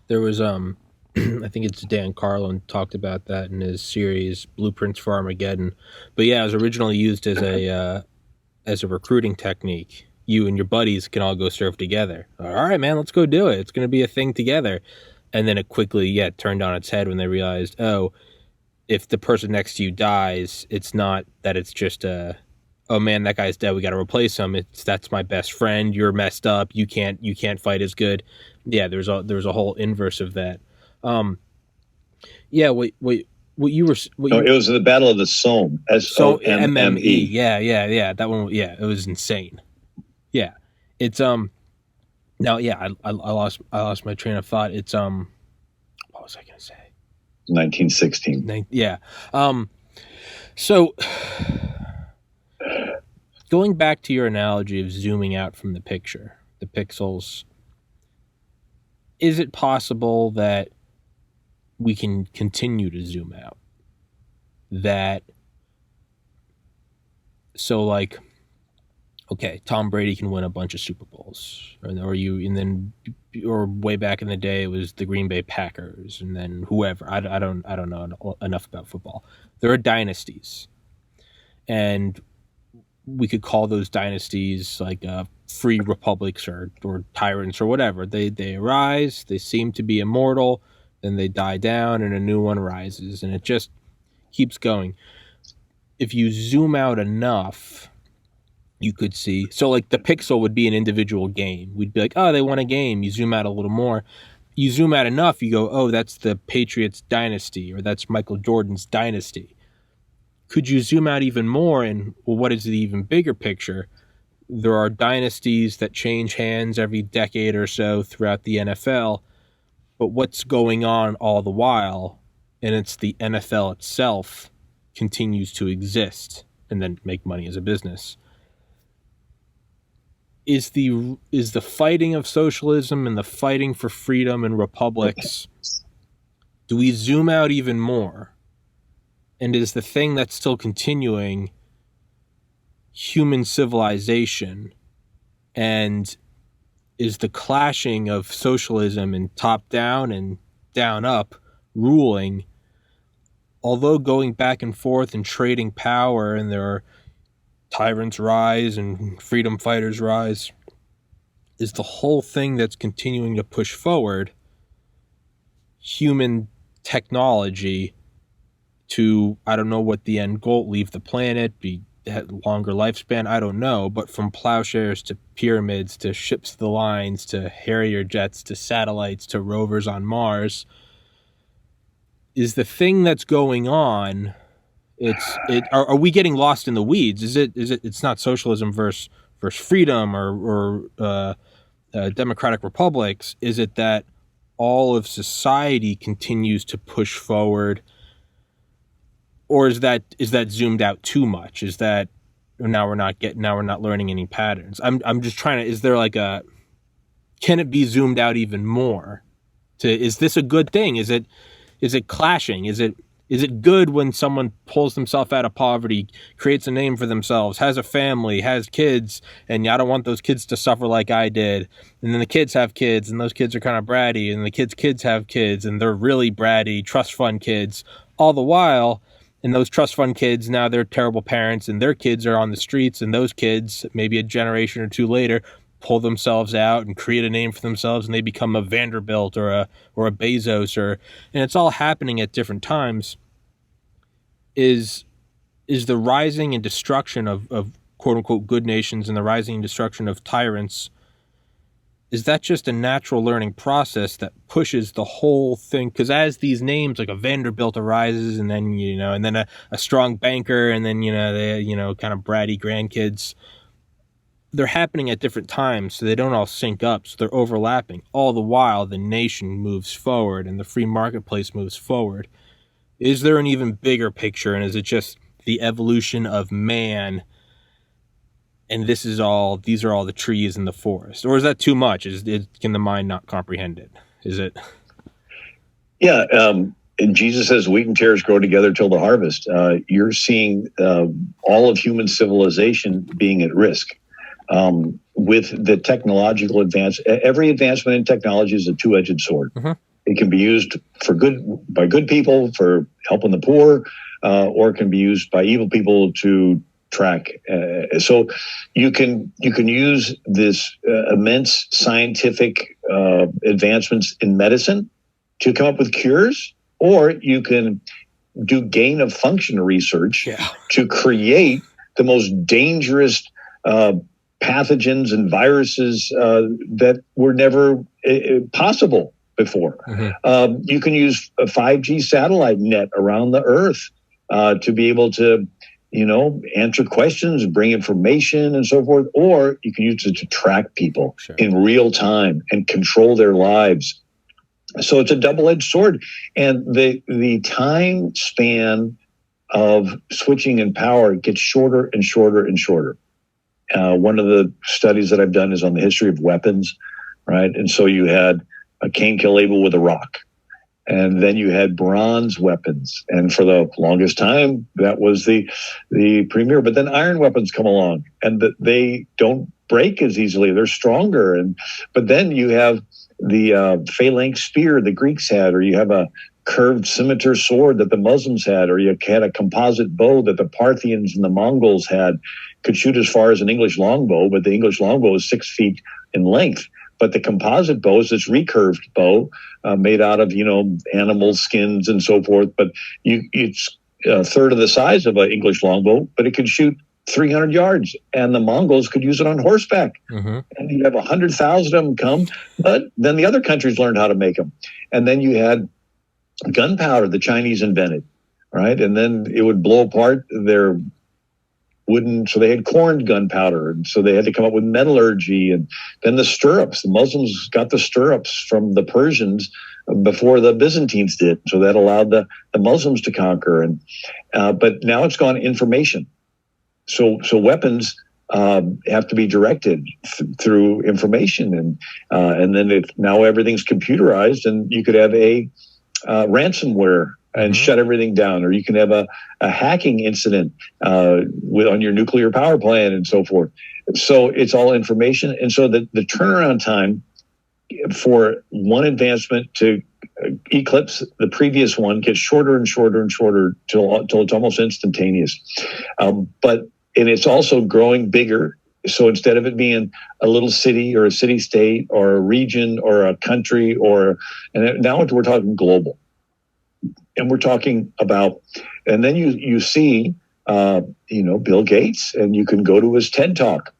[SPEAKER 1] There was, I think it's Dan Carlin talked about that in his series Blueprints for Armageddon. But yeah, it was originally used as a recruiting technique. You and your buddies can all go serve together. All right, man, let's go do it. It's going to be a thing together. And then it quickly, turned on its head when they realized, oh, if the person next to you dies, it's not that it's just oh man, that guy's dead, we got to replace him. That's my best friend. You're messed up. You can't fight as good. Yeah, there's a whole inverse of that. Yeah, what you were.
[SPEAKER 2] It was the Battle of the Somme. SOMME.
[SPEAKER 1] Yeah. That one. Yeah, it was insane. Yeah, it's Now, yeah, I lost my train of thought. It's what was I gonna say?
[SPEAKER 2] 1916.
[SPEAKER 1] Yeah. So going back to your analogy of zooming out from the picture, the pixels, is it possible that we can continue to zoom out? Okay, Tom Brady can win a bunch of Super Bowls, or way back in the day it was the Green Bay Packers, and then whoever. I don't know enough about football. There are dynasties, and we could call those dynasties like free republics or tyrants or whatever. They arise, they seem to be immortal, then they die down, and a new one rises, and it just keeps going. If you zoom out enough, you could see. So like the pixel would be an individual game. We'd be like, oh, they won a game. You zoom out a little more. You zoom out enough, you go, oh, that's the Patriots dynasty, or that's Michael Jordan's dynasty. Could you zoom out even more and, well, what is the even bigger picture? There are dynasties that change hands every decade or so throughout the NFL, but what's going on all the while, and it's the NFL itself continues to exist and then make money as a business. Is the fighting of socialism and the fighting for freedom and republics, do we zoom out even more? And is the thing that's still continuing human civilization? And is the clashing of socialism and top down and down up ruling, although going back and forth and trading power, and there are tyrants rise and freedom fighters rise, is the whole thing that's continuing to push forward human technology to, I don't know what the end goal, leave the planet, be longer lifespan, I don't know, but from plowshares to pyramids to ships to the lines to Harrier jets to satellites to rovers on Mars, is the thing that's going on, are we getting lost in the weeds? It's not socialism versus freedom or democratic republics? Is it that all of society continues to push forward, or is that zoomed out too much? Is that now we're not learning any patterns? I'm just trying to. Is there can it be zoomed out even more? Is this a good thing? Is it clashing? Is it good when someone pulls themselves out of poverty, creates a name for themselves, has a family, has kids, and I don't want those kids to suffer like I did. And then the kids have kids, and those kids are kind of bratty, and the kids have kids, and they're really bratty, trust fund kids. All the while, and those trust fund kids, now they're terrible parents, and their kids are on the streets, and those kids, maybe a generation or two later, pull themselves out and create a name for themselves, and they become a Vanderbilt or a Bezos, and it's all happening at different times. Is the rising and destruction of quote unquote good nations and the rising and destruction of tyrants, is that just a natural learning process that pushes the whole thing? Because as these names like a Vanderbilt arises, and then and then a strong banker, and then they kind of bratty grandkids, they're happening at different times, so they don't all sync up, so they're overlapping. All the while, the nation moves forward and the free marketplace moves forward. Is there an even bigger picture, and is it just the evolution of man, and these are all the trees in the forest? Or is that too much? Can the mind not comprehend it? Is it?
[SPEAKER 2] Yeah. And Jesus says, wheat and tares grow together till the harvest. You're seeing all of human civilization being at risk. With the technological advance, every advancement in technology is a two-edged sword. Mm-hmm. It can be used for by good people for helping the poor, or it can be used by evil people to track. So you can use this immense scientific advancements in medicine to come up with cures, or you can do gain of function research to create the most dangerous pathogens and viruses that were never possible before. Mm-hmm. You can use a 5G satellite net around the Earth to be able to, answer questions, bring information and so forth, or you can use it to track people in real time and control their lives. So it's a double-edged sword. And the time span of switching in power gets shorter and shorter and shorter. One of the studies that I've done is on the history of weapons, right? And so you had a Cain kill Abel with a rock, and then you had bronze weapons, and for the longest time that was the premier. But then iron weapons come along, and they don't break as easily; they're stronger. But then you have the phalanx spear the Greeks had, or you have a curved scimitar sword that the Muslims had, or you had a composite bow that the Parthians and the Mongols had. Could shoot as far as an English longbow, but the English longbow is 6 feet in length. But the composite bow is this recurved bow made out of, animal skins and so forth. But it's a third of the size of an English longbow, but it could shoot 300 yards. And the Mongols could use it on horseback. Mm-hmm. And you'd have 100,000 of them come. But then the other countries learned how to make them. And then you had gunpowder the Chinese invented, right? And then it would blow apart their wooden, so they had corned gunpowder, and so they had to come up with metallurgy. And then the stirrups, the Muslims got the stirrups from the Persians before the Byzantines did, so that allowed the Muslims to conquer. And but now it's gone information, so weapons have to be directed through information, and then now everything's computerized, and you could have a ransomware and shut everything down, or you can have a hacking incident on your nuclear power plant and so forth. So it's all information. And so the turnaround time for one advancement to eclipse the previous one gets shorter and shorter and shorter till it's almost instantaneous. And it's also growing bigger. So instead of it being a little city or a city state or a region or a country, and now we're talking global. And we're talking about, and then you see, Bill Gates, and you can go to his TED Talk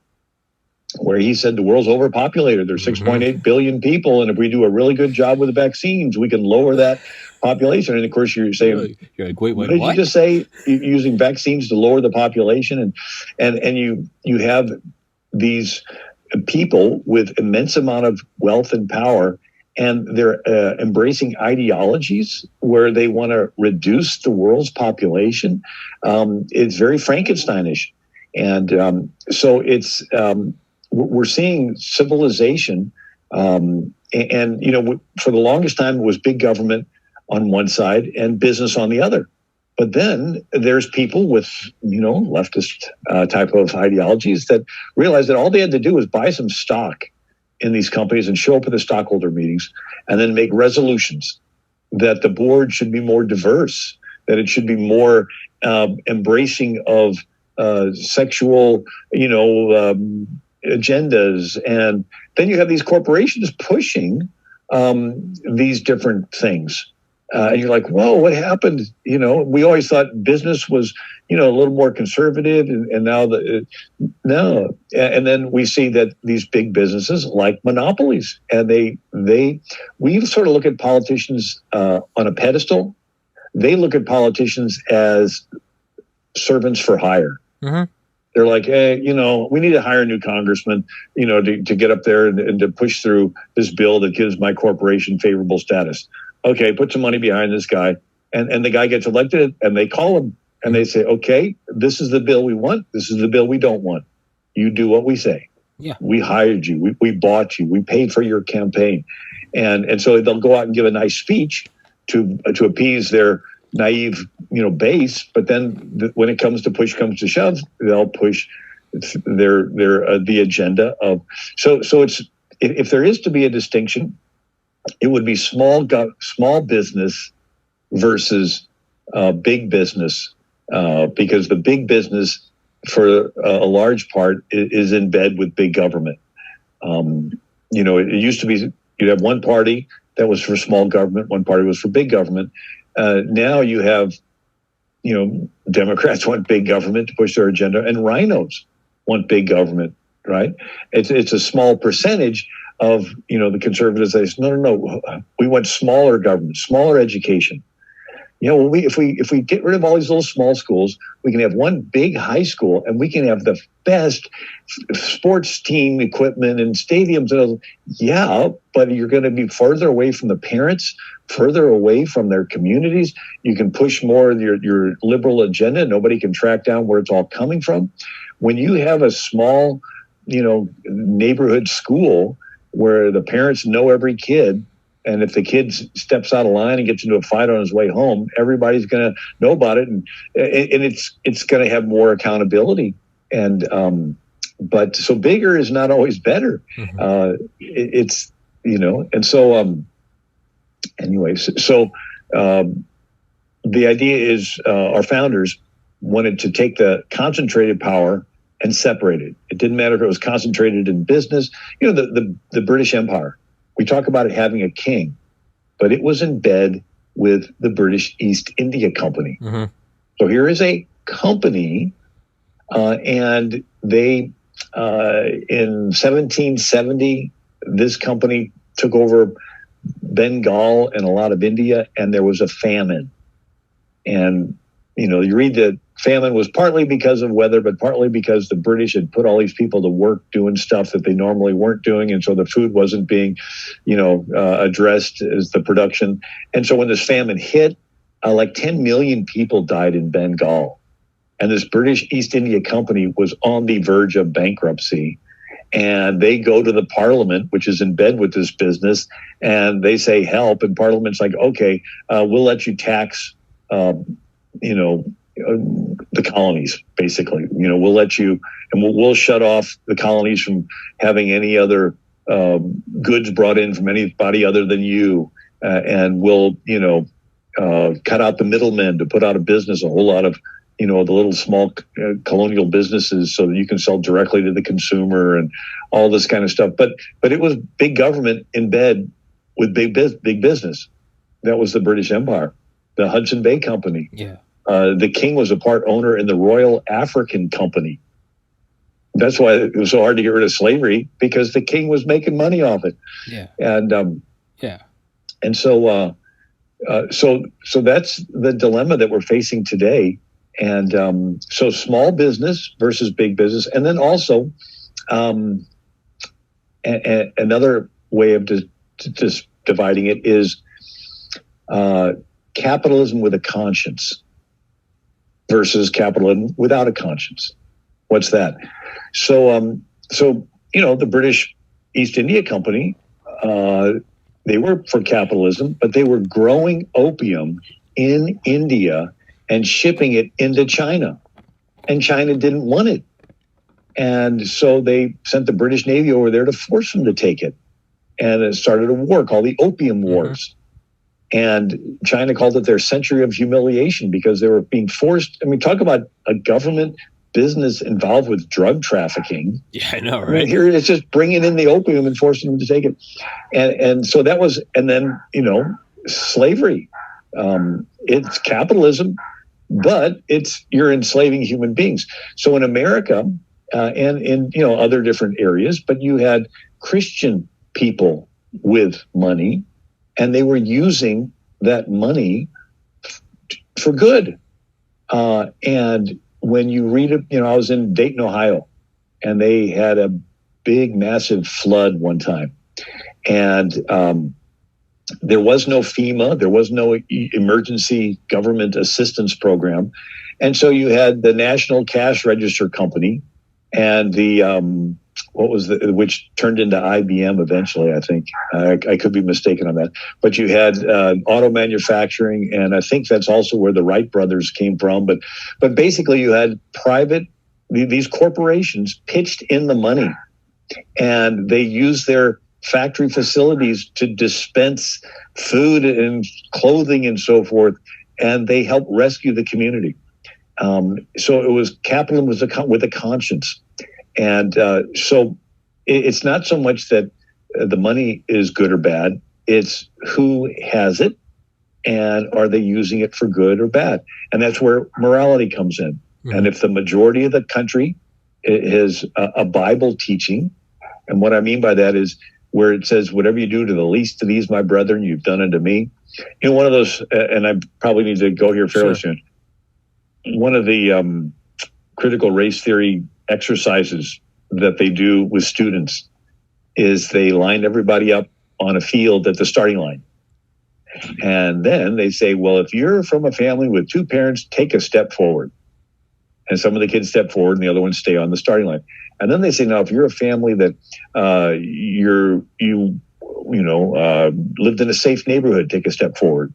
[SPEAKER 2] where he said the world's overpopulated. There's 6.8 billion people, and if we do a really good job with the vaccines, we can lower that population. And of course, you're saying,
[SPEAKER 1] wait,
[SPEAKER 2] what did you just say? Using vaccines to lower the population, and you have these people with immense amount of wealth and power. And they're embracing ideologies where they want to reduce the world's population. It's very Frankensteinish. And so it's we're seeing civilization. And, for the longest time, it was big government on one side and business on the other. But then there's people with, leftist type of ideologies that realize that all they had to do was buy some stock in these companies and show up at the stockholder meetings and then make resolutions that the board should be more diverse, that it should be more embracing of sexual, agendas. And then you have these corporations pushing these different things. And you're like, whoa, what happened? We always thought business was, a little more conservative, and now no. And then we see that these big businesses like monopolies, and we sort of look at politicians on a pedestal. They look at politicians as servants for hire.
[SPEAKER 1] Mm-hmm.
[SPEAKER 2] They're like, hey, we need to hire a new congressman, to get up there and to push through this bill that gives my corporation favorable status. Okay, put some money behind this guy. And the guy gets elected, and they call him and they say, okay, this is the bill we want. This is the bill we don't want. You do what we say.
[SPEAKER 1] Yeah.
[SPEAKER 2] We hired you. We bought you. We paid for your campaign. And so they'll go out and give a nice speech to appease their naive, base. But then when it comes to shove, they'll push the agenda of. So it's, if there is to be a distinction, it would be small business versus big business, because the big business, for a large part, is in bed with big government. It used to be you'd have one party that was for small government, one party was for big government. Now you have, Democrats want big government to push their agenda, and rhinos want big government, right? It's a small percentage of, the conservatives. They say, no, we want smaller government, smaller education. If we get rid of all these little small schools, we can have one big high school, and we can have the best sports team equipment and stadiums. Yeah, but you're going to be further away from the parents, further away from their communities. You can push more of your liberal agenda. Nobody can track down where it's all coming from. When you have a small, neighborhood school where the parents know every kid, and if the kid steps out of line and gets into a fight on his way home, everybody's going to know about it, and it's going to have more accountability. And but so bigger is not always better. Mm-hmm. It's and so anyways, so the idea is our founders wanted to take the concentrated power and separate it. It didn't matter if it was concentrated in business. The British Empire. We talk about it having a king, but it was in bed with the British East India Company. Mm-hmm. So here is a company, and they, in 1770, this company took over Bengal and a lot of India, and there was a famine. And, you read that famine was partly because of weather, but partly because the British had put all these people to work doing stuff that they normally weren't doing. And so the food wasn't being, addressed as the production. And so when this famine hit, like 10 million people died in Bengal. And this British East India Company was on the verge of bankruptcy. And they go to the Parliament, which is in bed with this business, and they say help. And Parliament's like, okay, we'll let you tax, the colonies, basically. We'll let you, and we'll shut off the colonies from having any other goods brought in from anybody other than you, and we'll cut out the middlemen to put out of business a whole lot of the little small colonial businesses, so that you can sell directly to the consumer and all this kind of stuff. But it was big government in bed with big business. That was the British Empire, the Hudson Bay Company.
[SPEAKER 1] Yeah.
[SPEAKER 2] The king was a part owner in the Royal African Company. That's why it was so hard to get rid of slavery, because the king was making money off it.
[SPEAKER 1] Yeah.
[SPEAKER 2] And
[SPEAKER 1] yeah.
[SPEAKER 2] And so that's the dilemma that we're facing today. And so small business versus big business, and then also another way of just dividing it is capitalism with a conscience versus capitalism without a conscience. What's that? So the British East India Company, they were for capitalism, but they were growing opium in India and shipping it into China, and China didn't want it. And so they sent the British Navy over there to force them to take it. And it started a war called the Opium Wars. And China called it their century of humiliation, because they were being forced. I mean, talk about a government business involved with drug trafficking.
[SPEAKER 1] Yeah, I know, right?
[SPEAKER 2] I mean, here it's just bringing in the opium and forcing them to take it. And so that was, and then, slavery. It's capitalism, but you're enslaving human beings. So in America and in other different areas, but you had Christian people with money, and they were using that money for good. And when you read it, I was in Dayton, Ohio, and they had a big, massive flood one time. And there was no FEMA, there was no emergency government assistance program. And so you had the National Cash Register Company and the, which turned into IBM eventually, I think. I could be mistaken on that. But you had auto manufacturing, and I think that's also where the Wright brothers came from. But basically you had these corporations pitched in the money, and they used their factory facilities to dispense food and clothing and so forth, and they helped rescue the community. So it was capitalism with a conscience. And so it's not so much that the money is good or bad, it's who has it, and are they using it for good or bad? And that's where morality comes in. Mm-hmm. And if the majority of the country is a Bible teaching, and what I mean by that is where it says, whatever you do to the least of these, my brethren, you've done unto me. One of those, and I probably need to go here fairly soon. One of the critical race theory exercises that they do with students is they line everybody up on a field at the starting line. And then they say, well, if you're from a family with two parents, take a step forward. And some of the kids step forward and the other ones stay on the starting line. And then they say, now, if you're a family that lived in a safe neighborhood, take a step forward.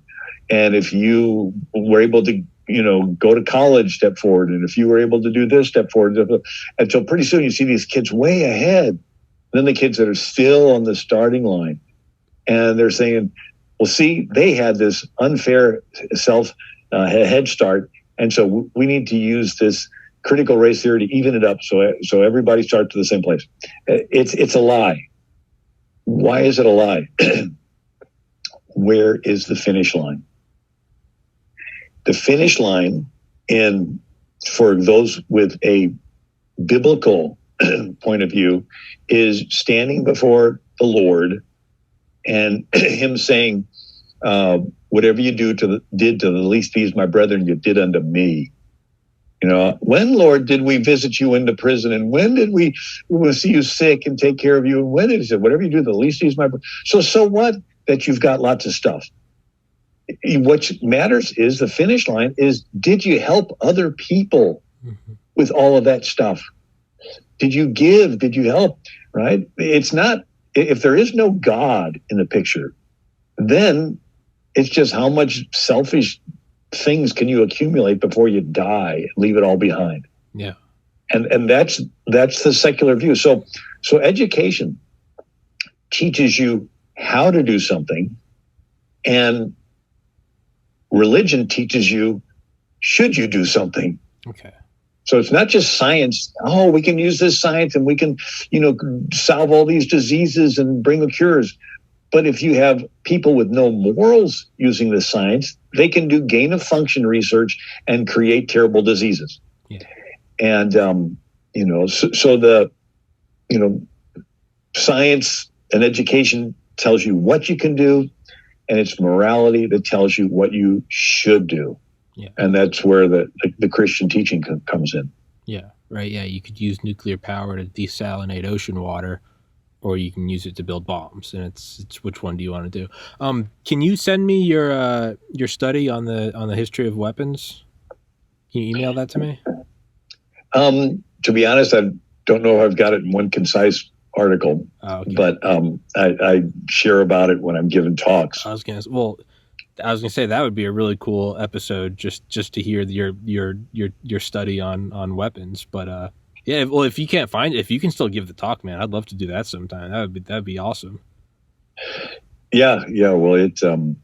[SPEAKER 2] And if you were able to, go to college, step forward. And if you were able to do this, step forward. And so pretty soon you see these kids way ahead. And then the kids that are still on the starting line. And they're saying, well, see, they had this unfair head start. And so we need to use this critical race theory to even it up so everybody starts to the same place. It's a lie. Why is it a lie? Where is the finish line? The finish line for those with a biblical point of view is standing before the Lord and him saying, whatever you did to the least these, my brethren, you did unto me. When, Lord, did we visit you into prison? And when did we see you sick and take care of you? And when did he say, whatever you do to the least of these, my brethren? So what that you've got lots of stuff? What matters is the finish line is, did you help other people with all of that stuff? Did you give? Did you help? Right? It's not, if there is no God in the picture, then it's just how much selfish things can you accumulate before you die and leave it all behind.
[SPEAKER 1] Yeah.
[SPEAKER 2] And that's the secular view. So education teaches you how to do something, and religion teaches you, should you do something?
[SPEAKER 1] Okay.
[SPEAKER 2] So it's not just science. Oh, we can use this science and we can, solve all these diseases and bring the cures. But if you have people with no morals using this science, they can do gain of function research and create terrible diseases. Yeah. And, so the, science and education tells you what you can do, and it's morality that tells you what you should do. Yeah. And that's where the Christian teaching comes in.
[SPEAKER 1] Yeah, right. Yeah, you could use nuclear power to desalinate ocean water, or you can use it to build bombs. And it's which one do you want to do? Can you send me your study on the history of weapons? Can you email that to me?
[SPEAKER 2] To be honest, I don't know if I've got it in one concise article, but I share about it when I'm giving talks.
[SPEAKER 1] I was gonna say that would be a really cool episode just to hear your study on weapons. But yeah, well, if you can't find it, if you can still give the talk, man, I'd love to do that sometime. That'd be awesome.
[SPEAKER 2] Yeah. Well, it's the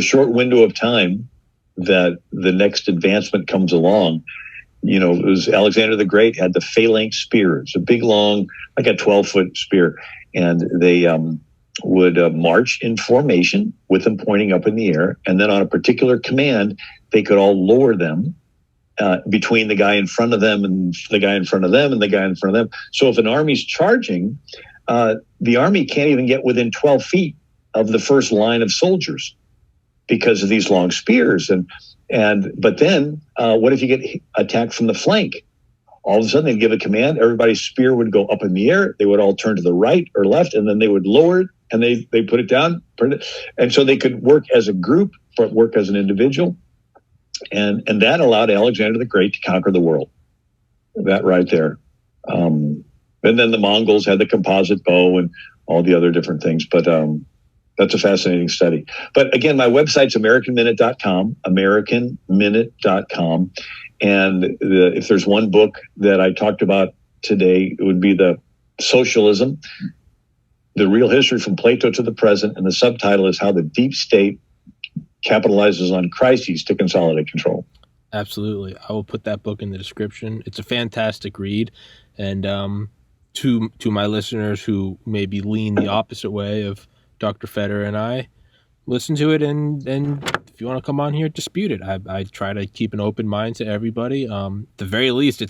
[SPEAKER 2] short window of time that the next advancement comes along. It was Alexander the Great had the phalanx spear. It's a big, long, like a 12-foot spear, and they march in formation with them pointing up in the air, and then on a particular command, they could all lower them between the guy in front of them and the guy in front of them and the guy in front of them. So if an army's charging, the army can't even get within 12 feet of the first line of soldiers because of these long spears. But then what if you get attacked from the flank? All of a sudden they'd give a command, everybody's spear would go up in the air, they would all turn to the right or left, and then they would lower it, and they put it down. And so they could work as a group, but work as an individual. And that allowed Alexander the Great to conquer the world. That right there. And then the Mongols had the composite bow and all the other different things. But that's a fascinating study. But again, my website's AmericanMinute.com, AmericanMinute.com. And if there's one book that I talked about today, it would be the Socialism, the Real History from Plato to the Present. And the subtitle is How the Deep State Capitalizes on Crises to Consolidate Control.
[SPEAKER 1] Absolutely. I will put that book in the description. It's a fantastic read. And to my listeners who maybe lean the opposite way of Dr. Federer and I, listen to it, and if you want to come on here, dispute it. I try to keep an open mind to everybody. At the very least,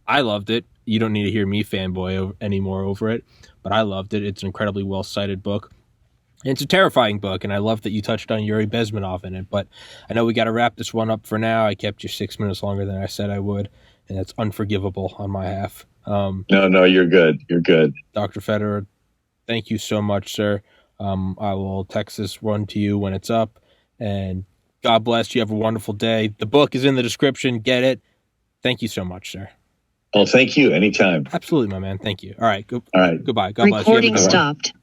[SPEAKER 1] I loved it. You don't need to hear me fanboy anymore over it, but I loved it. It's an incredibly well-cited book. And it's a terrifying book, and I love that you touched on Yuri Bezmenov in it. But I know we got to wrap this one up for now. I kept you 6 minutes longer than I said I would, and that's unforgivable on my half.
[SPEAKER 2] No, you're good. You're good.
[SPEAKER 1] Dr. Federer, thank you so much, sir. I will text this one to you when it's up, and God bless you. Have a wonderful day. The book is in the description. Get it. Thank you so much, sir.
[SPEAKER 2] Oh, thank you. Anytime.
[SPEAKER 1] Absolutely, my man. Thank you. All right.
[SPEAKER 2] All right.
[SPEAKER 1] Goodbye. God bless you.
[SPEAKER 3] Recording stopped.